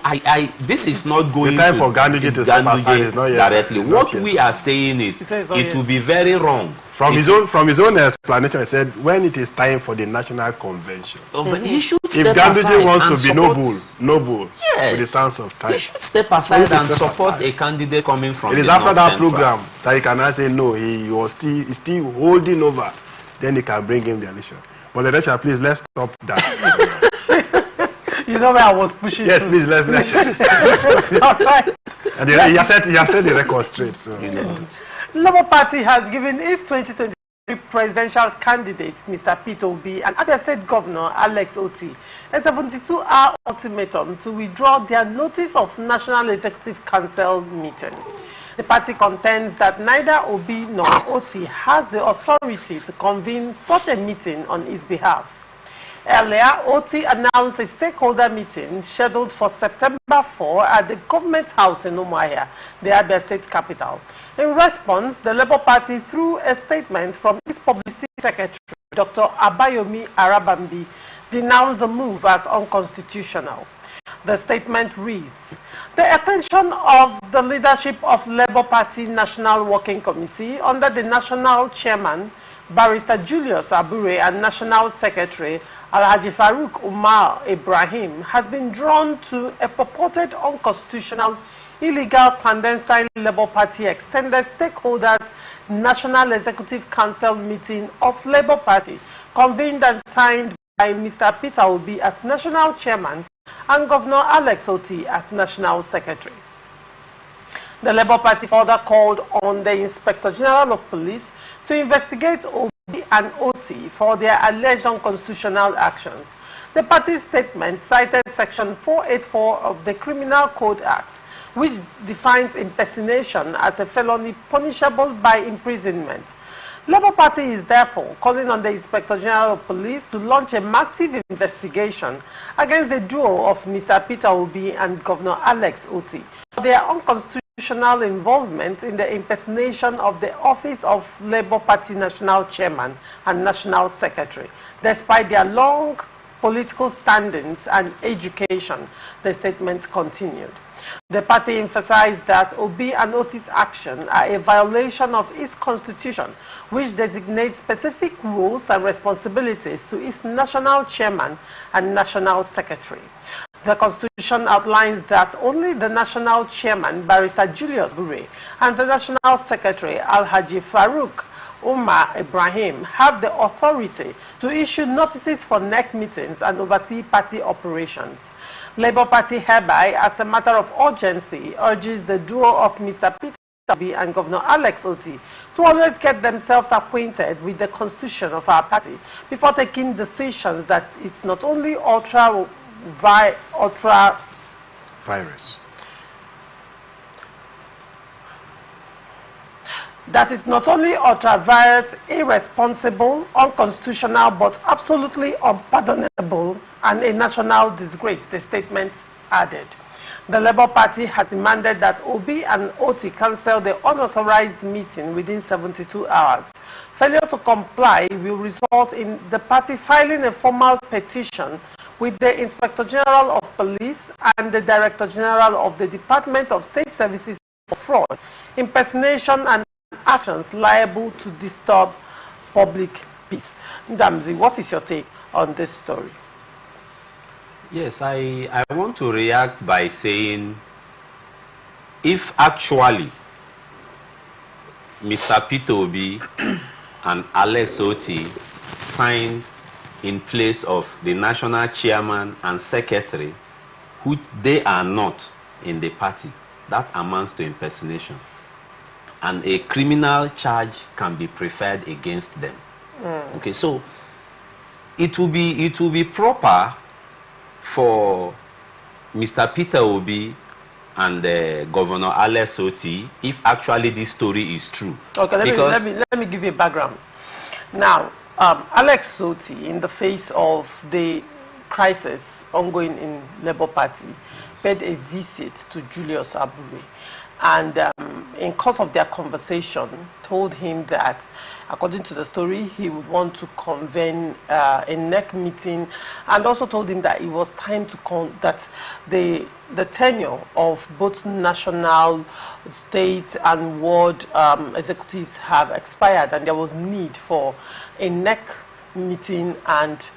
This is not going the time for Ganduje to step aside is not yet directly. What we are saying is, it will be very wrong. From his own explanation, he said, when it is time for the national convention, he should if Ganduje wants to be noble, yes, with the sense of time, he should step aside and support a candidate coming from. It is after that program that he can now say no. He was still holding over then they can bring in the election. But Elisha, please, let's stop that. You know where I was pushing Yes, to. please, let's All right. And you have set the record straight. So. Labour Party has given its 2023 presidential candidate, Mr. Peter Obi, and Abia State Governor Alex Oti, a 72-hour ultimatum to withdraw their notice of National Executive Council meeting. The party contends that neither Obi nor Oti has the authority to convene such a meeting on his behalf. Earlier, Oti announced a stakeholder meeting scheduled for September 4 at the Government House in Umuahia, the Abia State capital. In response, the Labour Party, through a statement from its publicity secretary, Dr. Abayomi Arabambi, denounced the move as unconstitutional. The statement reads, "The attention of the leadership of Labour Party National Working Committee under the National Chairman, Barrister Julius Abure, and National Secretary Alhaji Farouk Umar Ibrahim has been drawn to a purported unconstitutional, illegal, clandestine Labour Party Extended Stakeholders National Executive Council meeting of Labour Party, convened and signed by Mr. Peter Obi as National Chairman and Governor Alex Oti as National Secretary." The Labour Party further called on the Inspector General of Police to investigate Obi and Oti for their alleged unconstitutional actions. The party's statement cited Section 484 of the Criminal Code Act, which defines impersonation as a felony punishable by imprisonment. Labour Party is therefore calling on the Inspector General of Police to launch a massive investigation against the duo of Mr. Peter Obi and Governor Alex Oti for their unconstitutional involvement in the impersonation of the office of Labour Party National Chairman and National Secretary, despite their long political standings and education, the statement continued. The party emphasized that Obi and Oti's action are a violation of its constitution, which designates specific roles and responsibilities to its national chairman and national secretary. The constitution outlines that only the national chairman, Barrister Julius Abure, and the national secretary, Alhaji Farouk Umar Ibrahim, have the authority to issue notices for NEC meetings and oversee party operations. Labour Party hereby, as a matter of urgency, urges the duo of Mr. Peter Obi and Governor Alex Oti to always get themselves acquainted with the constitution of our party before taking decisions that it's not only that is not only ultra-virus, irresponsible, unconstitutional, but absolutely unpardonable and a national disgrace, the statement added. The Labour Party has demanded that Obi and Oti cancel the unauthorized meeting within 72 hours. Failure to comply will result in the party filing a formal petition with the Inspector General of Police and the Director General of the Department of State Services for fraud, impersonation, and actions liable to disturb public peace. Ndamzi, what is your take on this story? Yes, I want to react by saying, if actually Mr. Peter Obi and Alex Oti signed in place of the national chairman and secretary, who they are not in the party, that amounts to impersonation. And a criminal charge can be preferred against them. Okay, so it will be proper for Mr. Peter Obi and Governor Alex Oti, if actually this story is true. Okay, let me give you a background. Now, Alex Oti, in the face of the crisis ongoing in Labour Party, paid a visit to Julius Abure, and in course of their conversation, told him that, according to the story, he would want to convene a NEC meeting, and also told him that it was time to that the tenure of both national, state, and ward executives have expired, and there was need for a NEC meeting and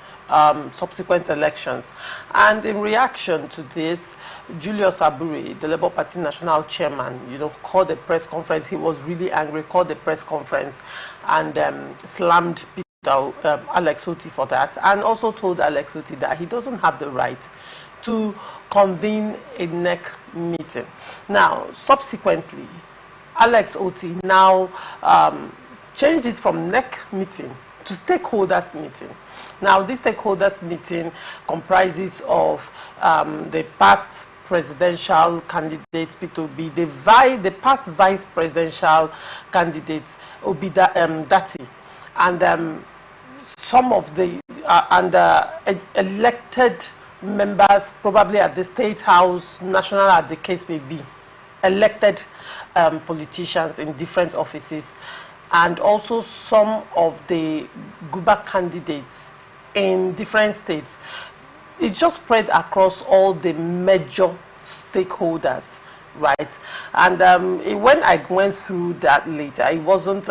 subsequent elections. And in reaction to this, Julius Abure, the Labour Party national chairman, called a press conference. He was really angry, called a press conference, and slammed Peter Alex Oti for that, and also told Alex Oti that he doesn't have the right to convene a NEC meeting. Now, subsequently, Alex Oti now changed it from NEC meeting to stakeholders meeting. Now, this stakeholders meeting comprises of the past presidential candidate P2B, the past vice presidential candidate Obida Dati, and some of the elected members, probably at the State House, national as the case may be, elected politicians in different offices, and also some of the Guba candidates in different states. It just spread across all the major stakeholders, right? And when I went through that later, it wasn't,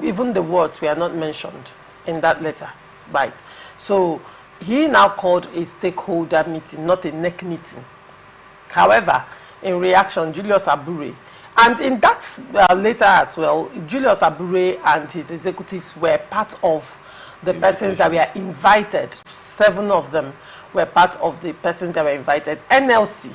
even the words were not mentioned in that letter, right? So he now called a stakeholder meeting, not a NEC meeting. However, in reaction, Julius Abure, and in that letter as well, Julius Abure and his executives were part of the persons that were invited. 7 of them were part of the persons that were invited. NLC,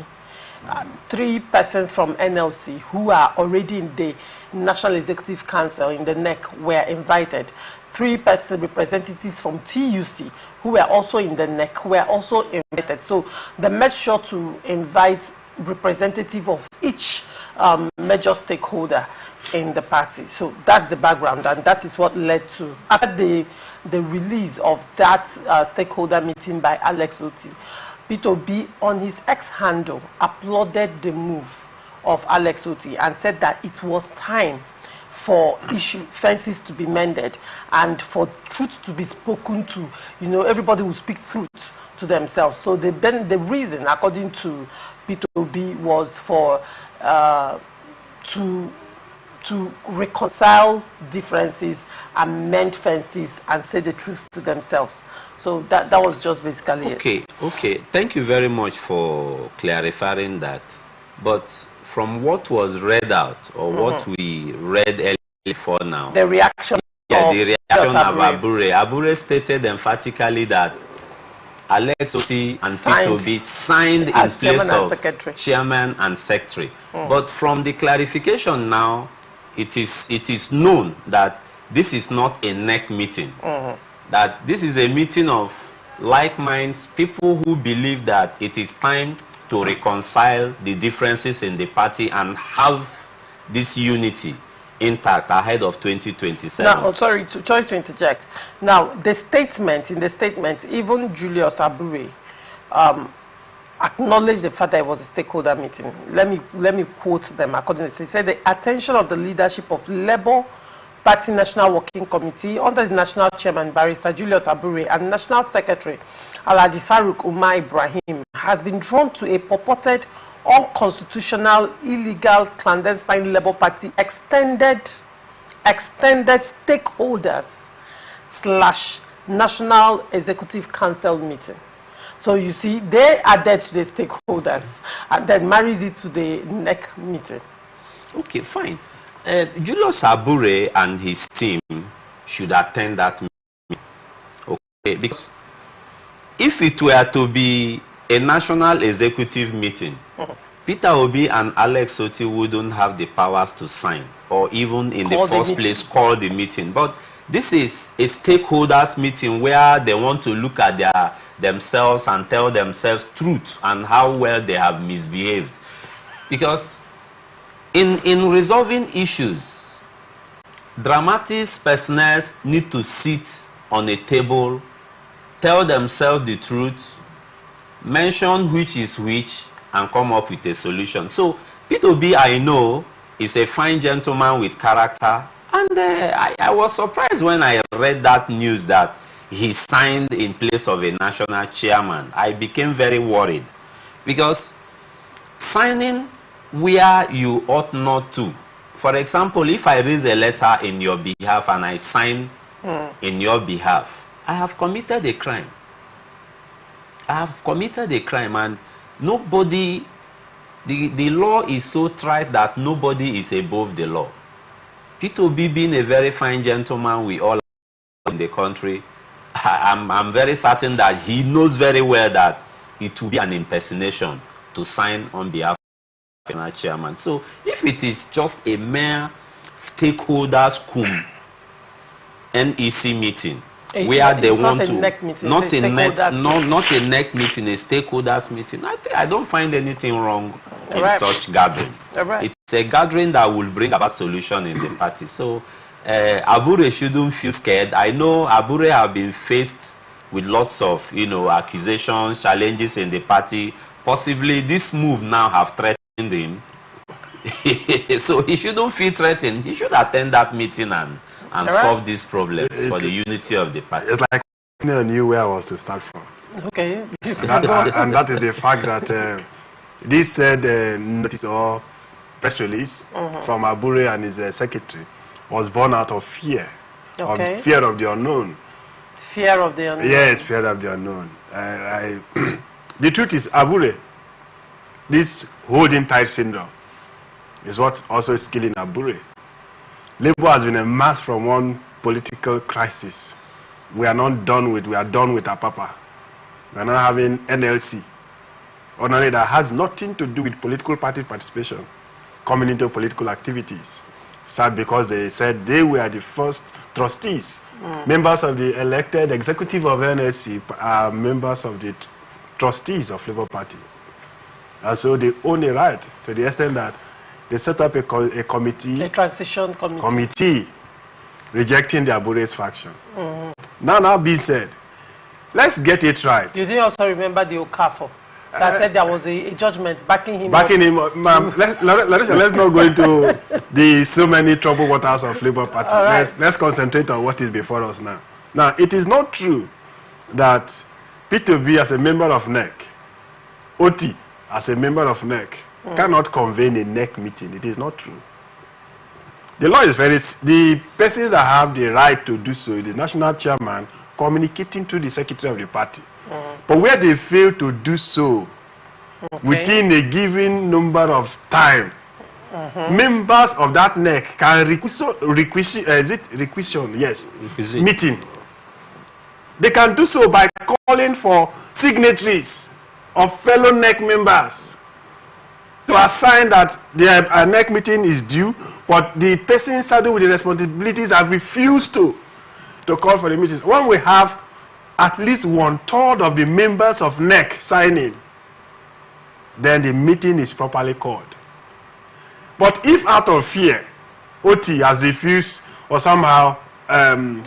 3 persons from NLC who are already in the National Executive Council in the NEC were invited. 3 representatives from TUC who were also in the NEC were also invited. So they made sure to invite representative of each major stakeholder in the party. So that's the background, and that is what led to, after the release of that stakeholder meeting by Alex Oti, P2B on his X handle applauded the move of Alex Oti and said that it was time for fences to be mended and for truth to be spoken to. You know, everybody will speak truth to themselves. So the reason, according to P2B, was for to reconcile differences and mend fences and say the truth to themselves. So that was just basically it. Okay. Thank you very much for clarifying that. But from what was read out, or what we read earlier for now, the reaction of Abure. Abure stated emphatically that Alex Oti and P2B signed in place of chairman and secretary. But from the clarification now, it is known that this is not a NEC meeting. That this is a meeting of like minds, people who believe that it is time to reconcile the differences in the party and have this unity intact ahead of 2027. Now, sorry to interject. Now, in the statement, even Julius Abure acknowledged the fact that it was a stakeholder meeting. Let me quote them accordingly. He said, the attention of the leadership of Labour Party National Working Committee under the National Chairman Barrister Julius Abure and National Secretary Alhaji Farouk Umar Ibrahim has been drawn to a purported unconstitutional, illegal, clandestine Labour Party extended stakeholders / National Executive Council meeting. So you see, they added to the stakeholders and then married it to the NEC meeting. Okay, fine. Julius Abure and his team should attend that meeting. Okay, because if it were to be a national executive meeting, Peter Obi and Alex Oti wouldn't have the powers to sign or even in the first place call the meeting. But this is a stakeholders meeting where they want to look at themselves and tell themselves truth and how well they have misbehaved. Because in resolving issues, dramatists, personnel need to sit on a table, tell themselves the truth, mention which is which, and come up with a solution. So P2B, I know, is a fine gentleman with character, and I was surprised when I read that news that he signed in place of a national chairman. I became very worried, because signing where you ought not to. For example, if I raise a letter in your behalf and I sign in your behalf, I have committed a crime. I have committed a crime, and nobody, the law is so trite that nobody is above the law. P2B being a very fine gentleman, we all are in the country, I'm very certain that he knows very well that it will be an impersonation to sign on behalf of the chairman. So if it is just a mere stakeholders cum NEC meeting, where they want to NEC meeting, not a NEC meeting, a stakeholders meeting, I don't find anything wrong in such gathering. It's a gathering that will bring about solution in the party. So Abure shouldn't feel scared. I know Abure have been faced with lots of accusations, challenges in the party. Possibly this move now have threatened him. So he shouldn't feel threatened. He should attend that meeting and solve these problems for the unity of the party. It's like I knew where I was to start from. Okay. And that is the fact that this said notice or press release from Abure and his secretary was born out of fear. Okay. Of fear of the unknown. Fear of the unknown. Yes, fear of the unknown. The truth is, Abure, this holding tight syndrome is what also is killing Abure. Labour has been emerged from one political crisis. We are done with our papa. We are not having NLC. Ordinarily, that has nothing to do with political party participation, coming into political activities. Sad because they said they were the first trustees. Members of the elected executive of NLC are members of the trustees of Labour Party. And so they own a right to the extent that they set up a committee. A transition committee rejecting the Abure's faction. Now being said, let's get it right. You didn't also remember the Okafor that said there was a judgment backing him. Ma'am, let's not go into the so many troubled waters of Labour Party. Right. Let's concentrate on what is before us now. Now, it is not true that P2B as a member of NEC, OT as a member of NEC, cannot convene a NEC meeting. It is not true. The law is the persons that have the right to do so is the national chairman communicating to the secretary of the party. But where they fail to do so within a given number of time, members of that NEC can requisition meeting. They can do so by calling for signatories of fellow NEC members to assign that their NEC meeting is due, but the person saddled with the responsibilities have refused to call for the meeting. When we have at least 1/3 of the members of NEC signing, then the meeting is properly called. But if out of fear, OT has refused or somehow...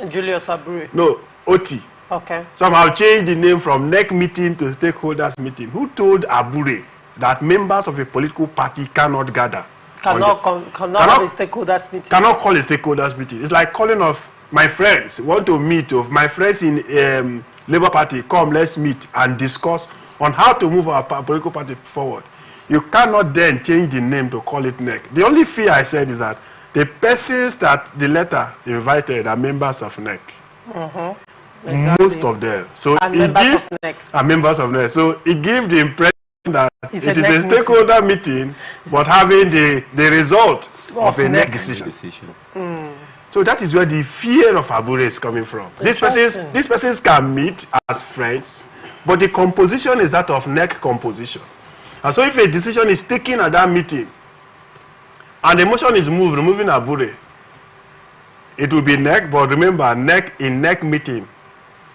Julius Abure. No, OT. Okay. Somehow changed the name from NEC meeting to stakeholders meeting. Who told Abure that members of a political party cannot gather? Cannot call a stakeholders meeting. Cannot call a stakeholders meeting. It's like calling of my friends, want to meet, of my friends in Labour Party, come, let's meet and discuss on how to move our political party forward. You cannot then change the name to call it NEC. The only fear I said is that the persons that the letter invited are members of NEC. Exactly. Most of them. So and members of NEC. Are members of NEC. So it gives the impression that it is a stakeholder meeting, but having the result of a NEC decision. So that is where the fear of Abure is coming from. These persons can meet as friends, but the composition is that of NEC composition. And so if a decision is taken at that meeting, and the motion is moved, removing Abure, it will be NEC, but remember, in NEC meeting,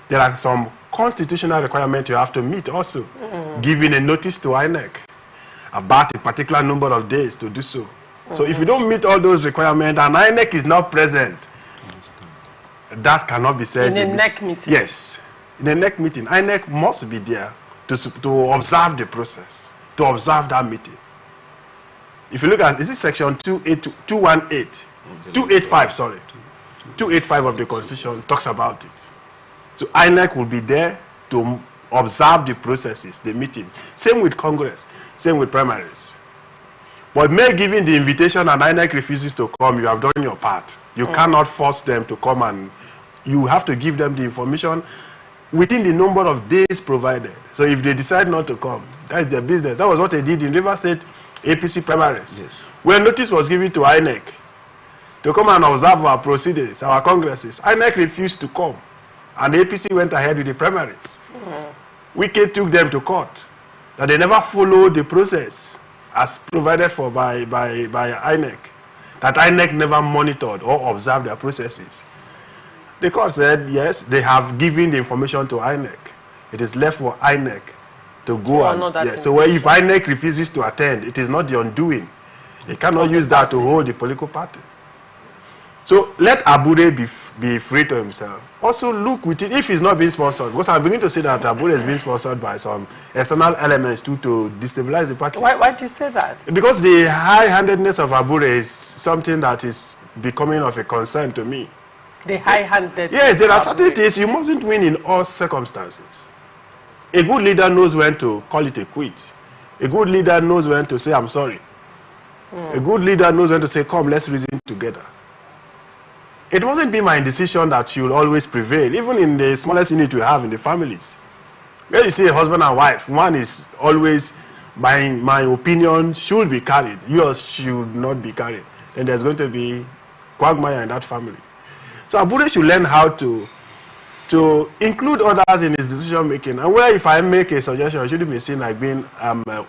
there are some constitutional requirements you have to meet also, giving a notice to INEC about a particular number of days to do so. So if you don't meet all those requirements and INEC is not present, that cannot be said. In a NEC meeting? Yes. In a NEC meeting, INEC must be there to observe the process, to observe that meeting. If you look at, is it section 285 of the Constitution talks about it. So INEC will be there to observe the processes, the meetings. Same with Congress, same with primaries. But may giving the invitation and INEC refuses to come, you have done your part. You cannot force them to come, and you have to give them the information within the number of days provided. So if they decide not to come, that's their business. That was what they did in River State APC primaries. Yes. When notice was given to INEC to come and observe our proceedings, our congresses, INEC refused to come. And the APC went ahead with the primaries. Wike took them to court. That they never followed the process as provided for by INEC. That INEC never monitored or observed their processes. The court said, yes, they have given the information to INEC. It is left for INEC to go and... Yes, so if INEC refuses to attend, it is not the undoing. They cannot use that to hold the political party. So let Abure be free to himself. Also look with it, if he's not being sponsored, because I'm beginning to see that Abure is being sponsored by some external elements to destabilize the party. Why do you say that? Because the high-handedness of Abure is something that is becoming of a concern to me. The high-handed. Yes, there are certain things you mustn't win in all circumstances. A good leader knows when to call it a quit. A good leader knows when to say, I'm sorry. A good leader knows when to say, come, let's reason together. It mustn't be my decision that you'll always prevail, even in the smallest unit we have in the families. Where you see a husband and wife, one is always, my opinion should be carried, yours should not be carried. Then there's going to be quagmire in that family. So Abure should learn how to include others in his decision making. And where if I make a suggestion, it shouldn't be seen like being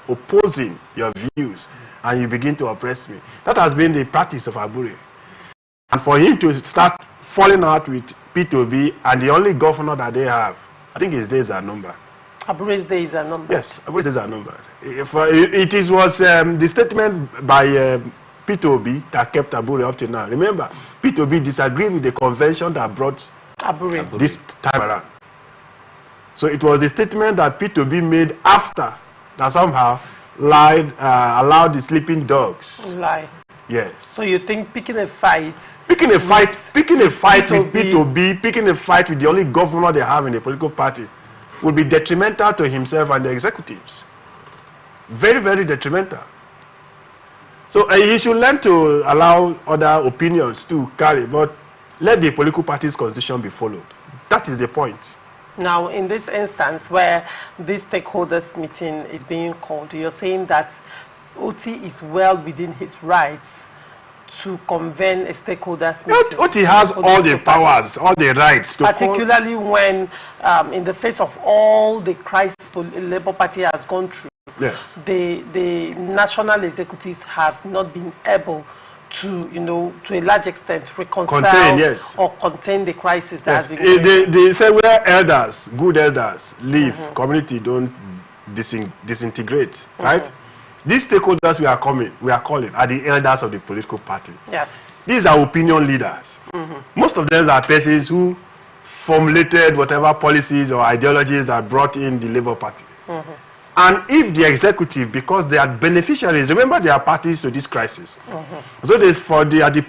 opposing your views and you begin to oppress me. That has been the practice of Abure. And for him to start falling out with P2B and the only governor that they have, I think his days are numbered. Abure's days are numbered. Yes, Abure's days are numbered. It was the statement by P2B that kept Abure up to now. Remember, P2B disagreed with the convention that brought Abure this time around. So it was the statement that P2B made after that somehow allowed the sleeping dogs. Lie. Yes. So you think picking a fight with P2B, picking a fight with the only governor they have in the political party will be detrimental to himself and the executives. Very, very detrimental. So he should learn to allow other opinions to carry, but let the political party's constitution be followed. That is the point. Now, in this instance where this stakeholders meeting is being called, you're saying that OT is well within his rights to convene a stakeholders meeting. OT has all the powers, all the rights to particularly when, in the face of all the crisis the Labour Party has gone through, yes, the national executives have not been able to, to a large extent reconcile or contain the crisis that has been going on. They say where elders, good elders, live, community don't disintegrate, right? These stakeholders we are calling are the elders of the political party. Yes. These are opinion leaders. Most of them are persons who formulated whatever policies or ideologies that brought in the Labour Party. And if the executive, because they are beneficiaries, remember they are parties to this crisis. So they are the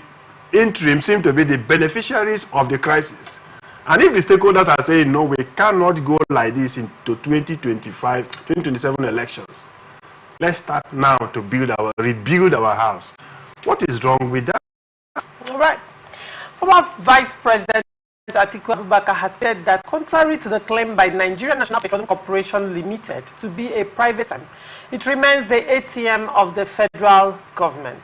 interim seem to be the beneficiaries of the crisis. And if the stakeholders are saying, no, we cannot go like this into 2027 elections. Let's start now to rebuild our house. What is wrong with that? All right. Former Vice President Atiku Abubakar has said that contrary to the claim by Nigeria National Petroleum Corporation Limited to be a private firm, it remains the ATM of the federal government.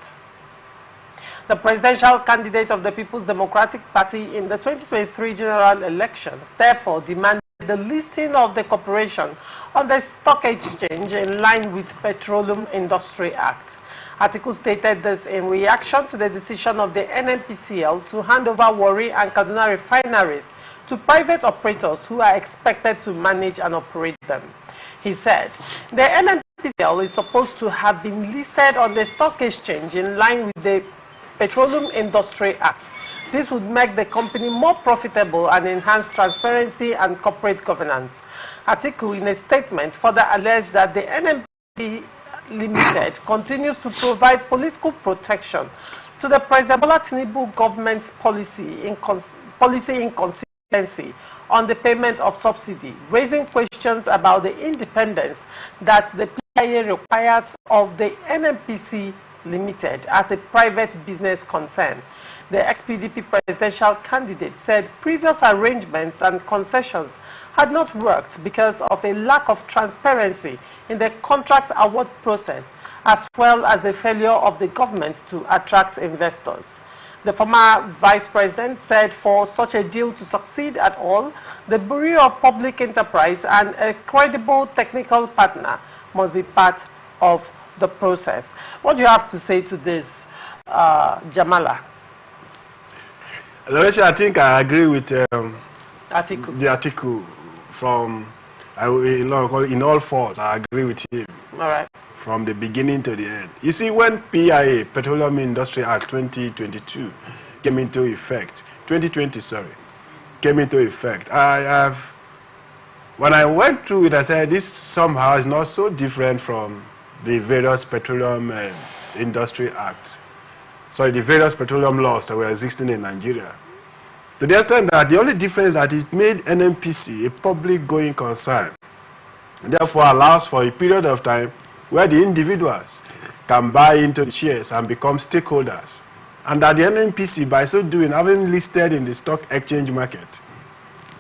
The presidential candidate of the People's Democratic Party in the 2023 general elections therefore demanded the listing of the corporation on the stock exchange in line with Petroleum Industry Act. Atiku stated this in reaction to the decision of the NNPCL to hand over Warri and Kaduna refineries to private operators who are expected to manage and operate them. He said, the NNPCL is supposed to have been listed on the stock exchange in line with the Petroleum Industry Act. This would make the company more profitable and enhance transparency and corporate governance. Atiku, in a statement, further alleged that the NNPC Limited continues to provide political protection to the President Bola Tinubu government's policy inconsistency on the payment of subsidy, raising questions about the independence that the PIA requires of the NNPC Limited as a private business concern. The ex-PDP presidential candidate said previous arrangements and concessions had not worked because of a lack of transparency in the contract award process, as well as the failure of the government to attract investors. The former vice president said for such a deal to succeed at all, the Bureau of Public Enterprise and a credible technical partner must be part of the process. What do you have to say to this, Jamala? I think I agree with the article from, in all fours. I agree with him. All right. From the beginning to the end. You see, when PIA, Petroleum Industry Act 2022, came into effect, 2020, sorry, came into effect, when I went through it, I said, this somehow is not so different from the various Petroleum Industry Acts. Sorry, the various petroleum laws that were existing in Nigeria. To the extent that the only difference is that it made NNPC a public going concern, and therefore allows for a period of time where the individuals can buy into the shares and become stakeholders. And that the NNPC, by so doing, having listed in the stock exchange market,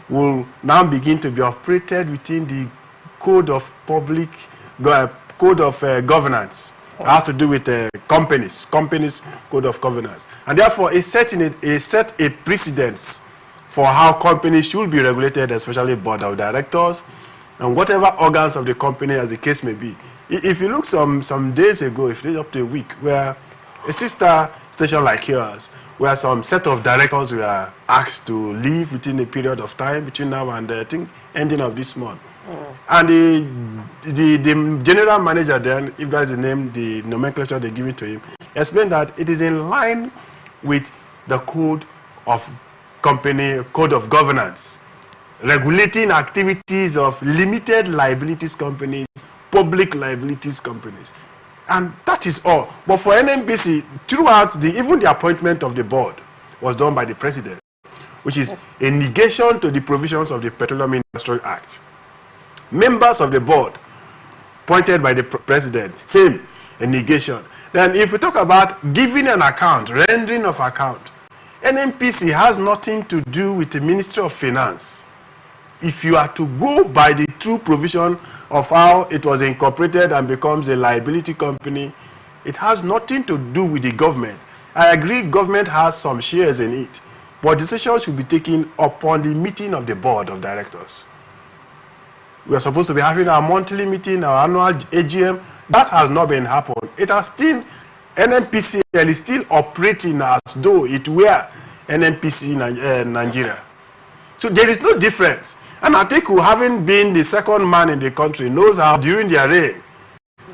will now begin to be operated within the code of governance. It has to do with companies code of governance. And therefore, it set a precedence for how companies should be regulated, especially board of directors and whatever organs of the company as the case may be. If you look some days ago, if it's up to a week, where a sister station like yours, where some set of directors were asked to leave within a period of time between now and I think ending of this month. And the general manager then, if that's the name, the nomenclature they give it to him, explained that it is in line with the code of governance, regulating activities of limited liabilities companies, public liabilities companies. And that is all. But for NNPC, throughout even the appointment of the board was done by the president, which is a negation to the provisions of the Petroleum Industry Act. Members of the board appointed by the president, same, a negation. Then if we talk about giving an account, rendering of account, NNPC has nothing to do with the Ministry of Finance. If you are to go by the true provision of how it was incorporated and becomes a liability company, it has nothing to do with the government. I agree government has some shares in it, but decisions should be taken upon the meeting of the board of directors. We are supposed to be having our monthly meeting, our annual AGM. That has not been happened. It has still, NNPCL is still operating as though it were NNPC in Nigeria. So there is no difference. And Atiku, having been the second man in the country, knows how during their reign,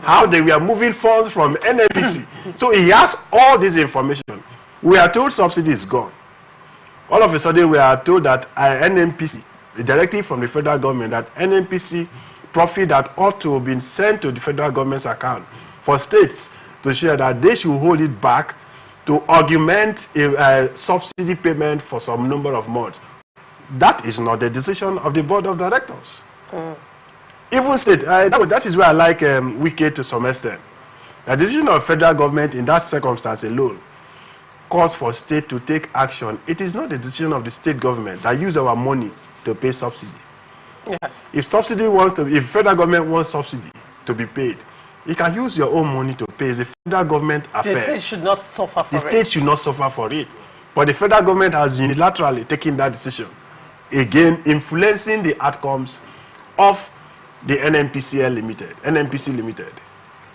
how they were moving funds from NNPC. So he has all this information. We are told subsidy is gone. All of a sudden, we are told that NNPC, the directive from the federal government, that NNPC profit that ought to have been sent to the federal government's account for states to share that they should hold it back to augment a subsidy payment for some number of months. That is not the decision of the board of directors. Even state, that is where I like Wike to some extent. The decision of federal government in that circumstance alone calls for state to take action. It is not the decision of the state government that use our money to pay subsidy. Yes. If federal government wants subsidy to be paid, you can use your own money to pay. It's a federal government affair. The state should not suffer for it. The state should not suffer for it. But the federal government has unilaterally taken that decision, again influencing the outcomes of the NNPC Limited.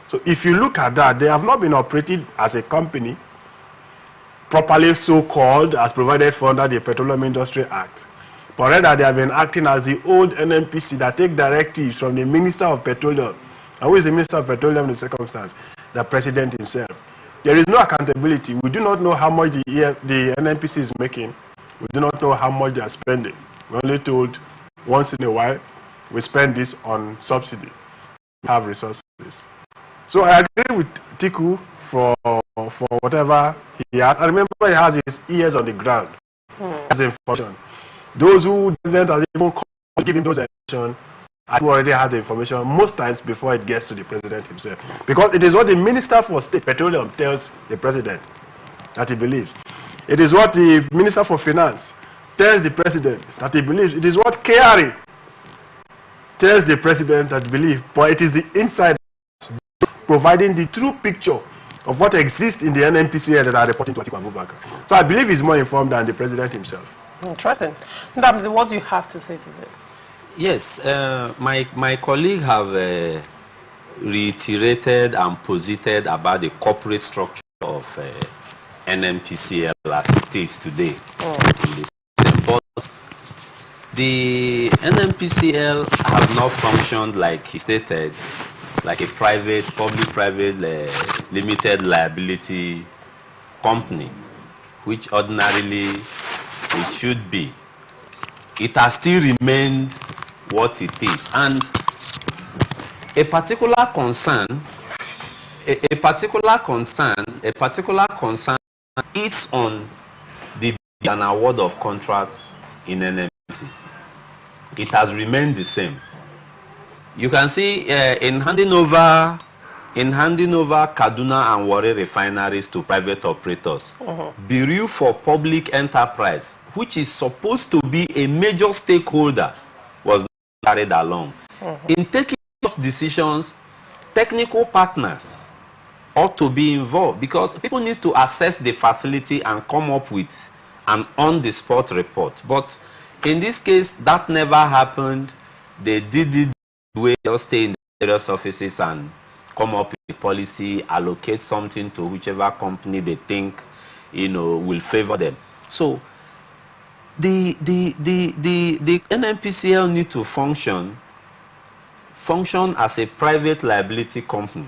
So if you look at that, they have not been operated as a company, properly so-called as provided for under the Petroleum Industry Act, but rather they have been acting as the old NNPC that take directives from the Minister of Petroleum. And who is the Minister of Petroleum in the circumstance? The President himself. There is no accountability. We do not know how much the NNPC is making. We do not know how much they are spending. We're only told once in a while, we spend this on subsidy. We have resources. So I agree with Tiku for whatever he has. I remember he has his ears on the ground. As information. Those who doesn't even give him those information, I already have the information most times before it gets to the president himself. Because it is what the Minister for State Petroleum tells the president that he believes. It is what the Minister for Finance tells the president that he believes. It is what KRA tells the president that he believes. But it is the inside providing the true picture of what exists in the NNPCL that are reporting to Atiku Abubakar. So I believe he's more informed than the president himself. Interesting. Ndamzi, what do you have to say to this? Yes, my colleague have reiterated and posited about the corporate structure of NNPCL as it is today in the system. But the NNPCL have not functioned, like he stated, like a public-private limited liability company, which ordinarily it should be. It has still remained what it is. And a particular concern is on the an award of contracts in NMT. It has remained the same. You can see in handing over Kaduna and Warri refineries to private operators, Bureau for Public Enterprise, which is supposed to be a major stakeholder, was not carried along. In taking decisions, technical partners ought to be involved, because people need to assess the facility and come up with an on-the-spot report. But in this case, that never happened. They did it the way they'll stay in the various offices and come up with a policy, allocate something to whichever company they think, will favor them. So the NNPCL need to function as a private liability company.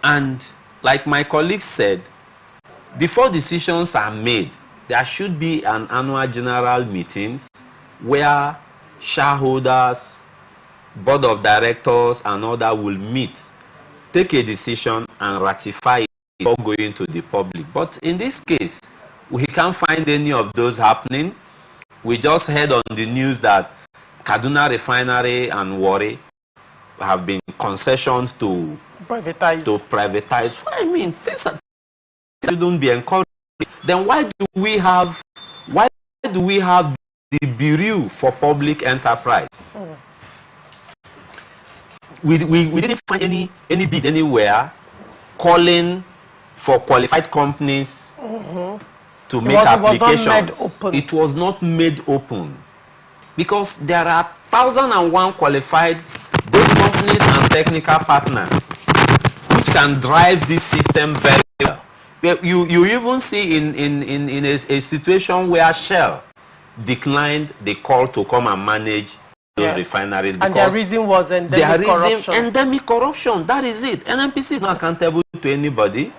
And like my colleague said, before decisions are made, there should be an annual general meetings where shareholders, board of directors, and others will meet, take a decision, and ratify it before going to the public. But in this case, we can't find any of those happening. We just heard on the news that Kaduna Refinery and Warri have been concessions to privatize. So, I mean, things shouldn't be encouraged. Then why do we have the Bureau for Public Enterprise? We didn't find any bid anywhere calling for qualified companies to make applications. It was not made open because there are 1,001 qualified both companies and technical partners which can drive this system very well. You even see in a situation where Shell declined the call to come and manage those refineries, because and their reason was endemic corruption. Endemic corruption, that is it. NNPC is not accountable to anybody.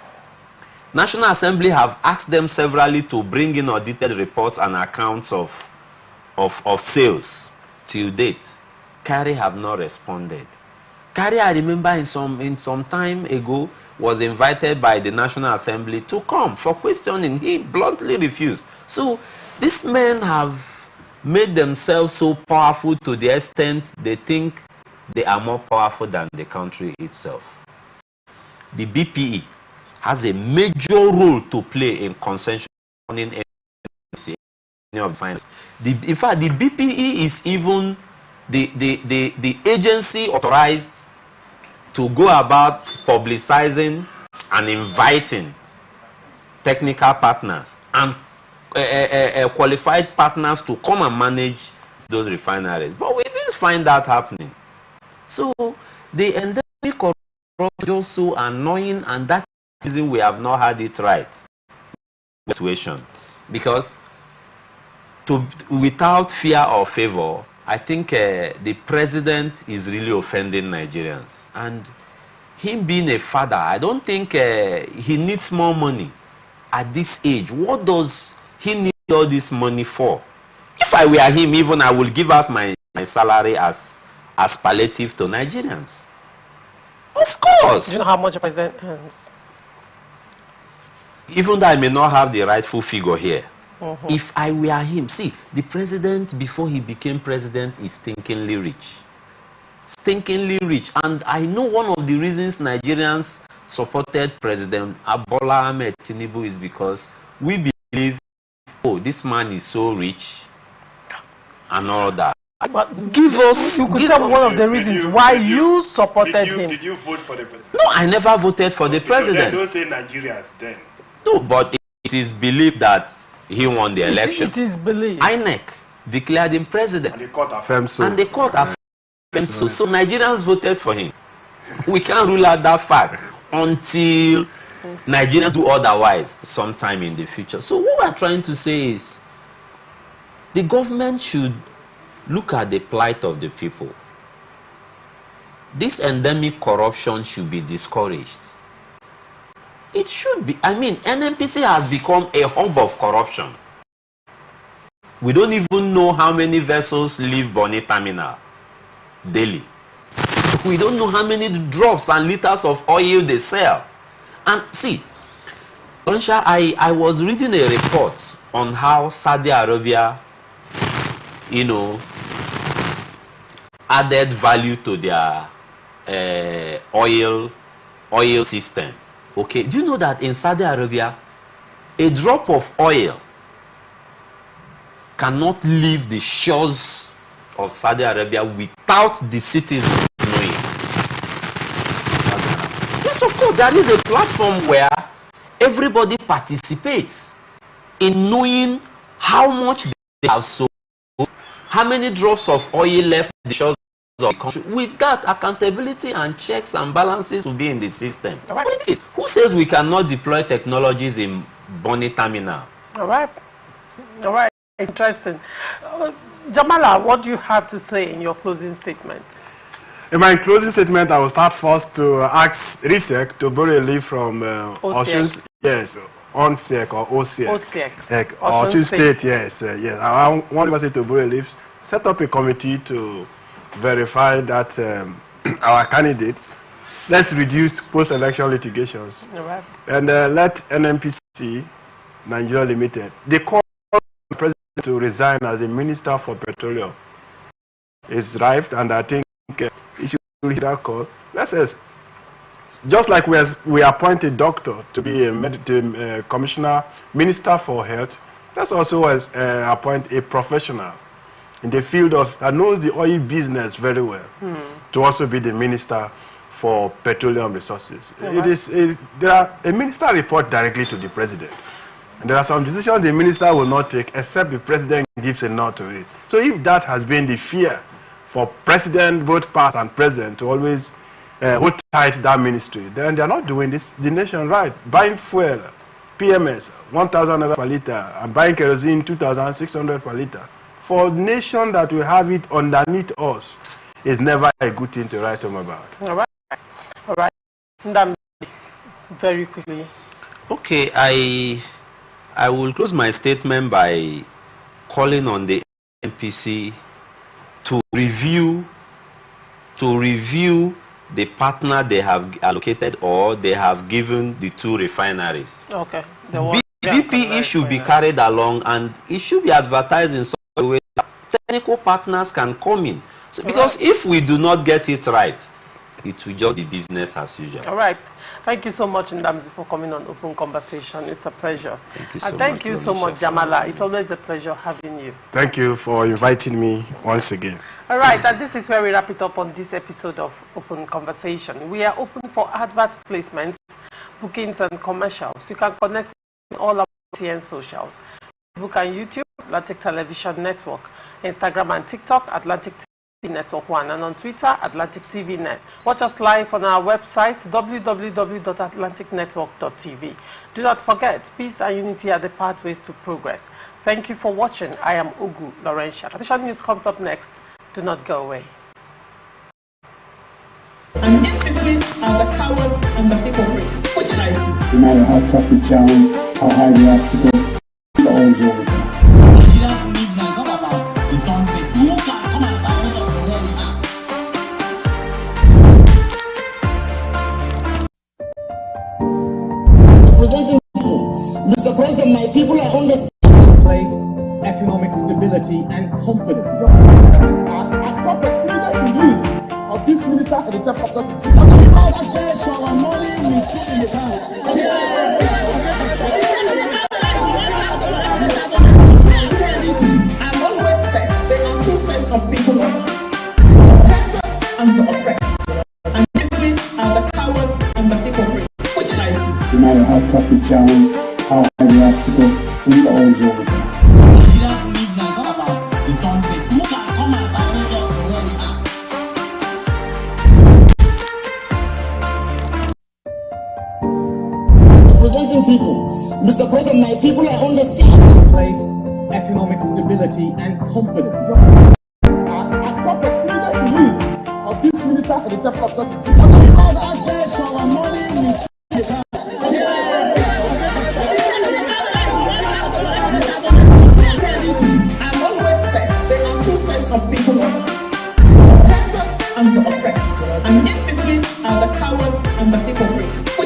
National Assembly have asked them severally to bring in audited reports and accounts of sales till date. Carey have not responded. Carey, I remember in some time ago, was invited by the National Assembly to come for questioning. He bluntly refused. So these men have made themselves so powerful to the extent they think they are more powerful than the country itself. The BPE has a major role to play in concession in of finance. In fact, the BPE is even the agency authorized to go about publicizing and inviting technical partners and qualified partners to come and manage those refineries. But we didn't find that happening. So the endemic corruption is just so annoying, and that is the reason we have not had it right. Situation. Because without fear or favor, I think the president is really offending Nigerians. And him being a father, I don't think he needs more money at this age. What does he need all this money for? If I were him, even I would give out my salary as palliative to Nigerians. Of course. Do you know how much the president earns? Even though I may not have the rightful figure here, if I were him, see, the president before he became president is stinkingly rich. Stinkingly rich. And I know one of the reasons Nigerians supported President Bola Ahmed Tinubu is because we believe, oh, this man is so rich and all that. But Give us. you could tell me one of the reasons why you supported him. Did you vote for the president? No, I never voted for the president. Don't say Nigerians then. No, but it is believed that he won the election. It is believed. INEC declared him president. And the court affirmed so. And the court affirmed so. So Nigerians voted for him. We can't rule out that fact until Nigerians do otherwise sometime in the future. So what we are trying to say is the government should look at the plight of the people. This endemic corruption should be discouraged. It should be. I mean, NNPC has become a hub of corruption. We don't even know how many vessels leave Bonny Terminal daily. We don't know how many drops and liters of oil they sell. And see, Lonsha, I was reading a report on how Saudi Arabia, added value to their oil system. Okay, do you know that in Saudi Arabia, a drop of oil cannot leave the shores of Saudi Arabia without the citizens knowing? Yes, of course, there is a platform where everybody participates in knowing how much they have sold, how many drops of oil left the shores of the country. With that, accountability and checks and balances will be in the system. Right. Who says we cannot deploy technologies in Bonny Terminal? All right. Interesting. Jamala, what do you have to say in your closing statement? In my closing statement, I will start first to ask RISEC to borrow a leave from Osun. Yes, ONSEC or OSEC. Osun State, yes. I want to to borrow a leave, set up a committee to verify that our candidates, let's reduce post-election litigations. Right. And let NNPC, Nigeria Limited, they call the president to resign as a minister for petroleum. It's right, and I think he should hear that call. Let's say, just like we appoint a doctor to be a commissioner, minister for health, let's also appoint a professional in the field of that knows the oil business very well to also be the minister for petroleum resources. Right. There are a minister report directly to the president. And there are some decisions the minister will not take except the president gives a nod to it. So if that has been the fear for president, both past and present, to always hold tight that ministry, then they are not doing this the nation right. Buying fuel, PMS, 1,000 naira per liter, and buying kerosene, 2,600 per liter. For a nation that will have it underneath us is never a good thing to write home about. All right. Ndam, very quickly. Okay, I will close my statement by calling on the NPC to review the partner they have allocated or they have given the two refineries. Okay. BP should be carried along and it should be advertised in such a way that technical partners can come in. So, because if we do not get it right, it will just be business as usual. All right. Thank you so much, Ndamzi, for coming on Open Conversation. It's a pleasure. Thank you so much. Thank you so much, Jamala. It's always a pleasure having you. Thank you for inviting me once again. All right, and this is where we wrap it up on this episode of Open Conversation. We are open for advert placements, bookings, and commercials. You can connect with all our TN socials. Facebook and YouTube, Atlantic Television Network. Instagram and TikTok, Atlantic TV Network 1, and on Twitter, Atlantic TV Net. Watch us live on our website, www.atlanticnetwork.tv. Do not forget, peace and unity are the pathways to progress. Thank you for watching. I am Ugu Laurentia. Transition News comes up next. Do not go away. And in between are the cowards and the hypocrites. Which I do. No matter how tough the challenge, how high the obstacles, we all join them. Mr. President, my people are on the place, economic stability and confidence. I got the freedom to use of this minister at the top of the says for our money we put in the bank. I've always said there are two sets of people how tough the challenge, how high the obstacles, we all join them. Leaders need now talk about the content. Who can come and salvage us from where we are? Representing people, Mr. President, my people are on the sea. Place economic stability and confidence. Accept the previous needs of this minister at the Temple of Justice. Because access to our money. As always said, there are two sets of people: the oppressors and the oppressed. And in between are the cowards and the hypocrites.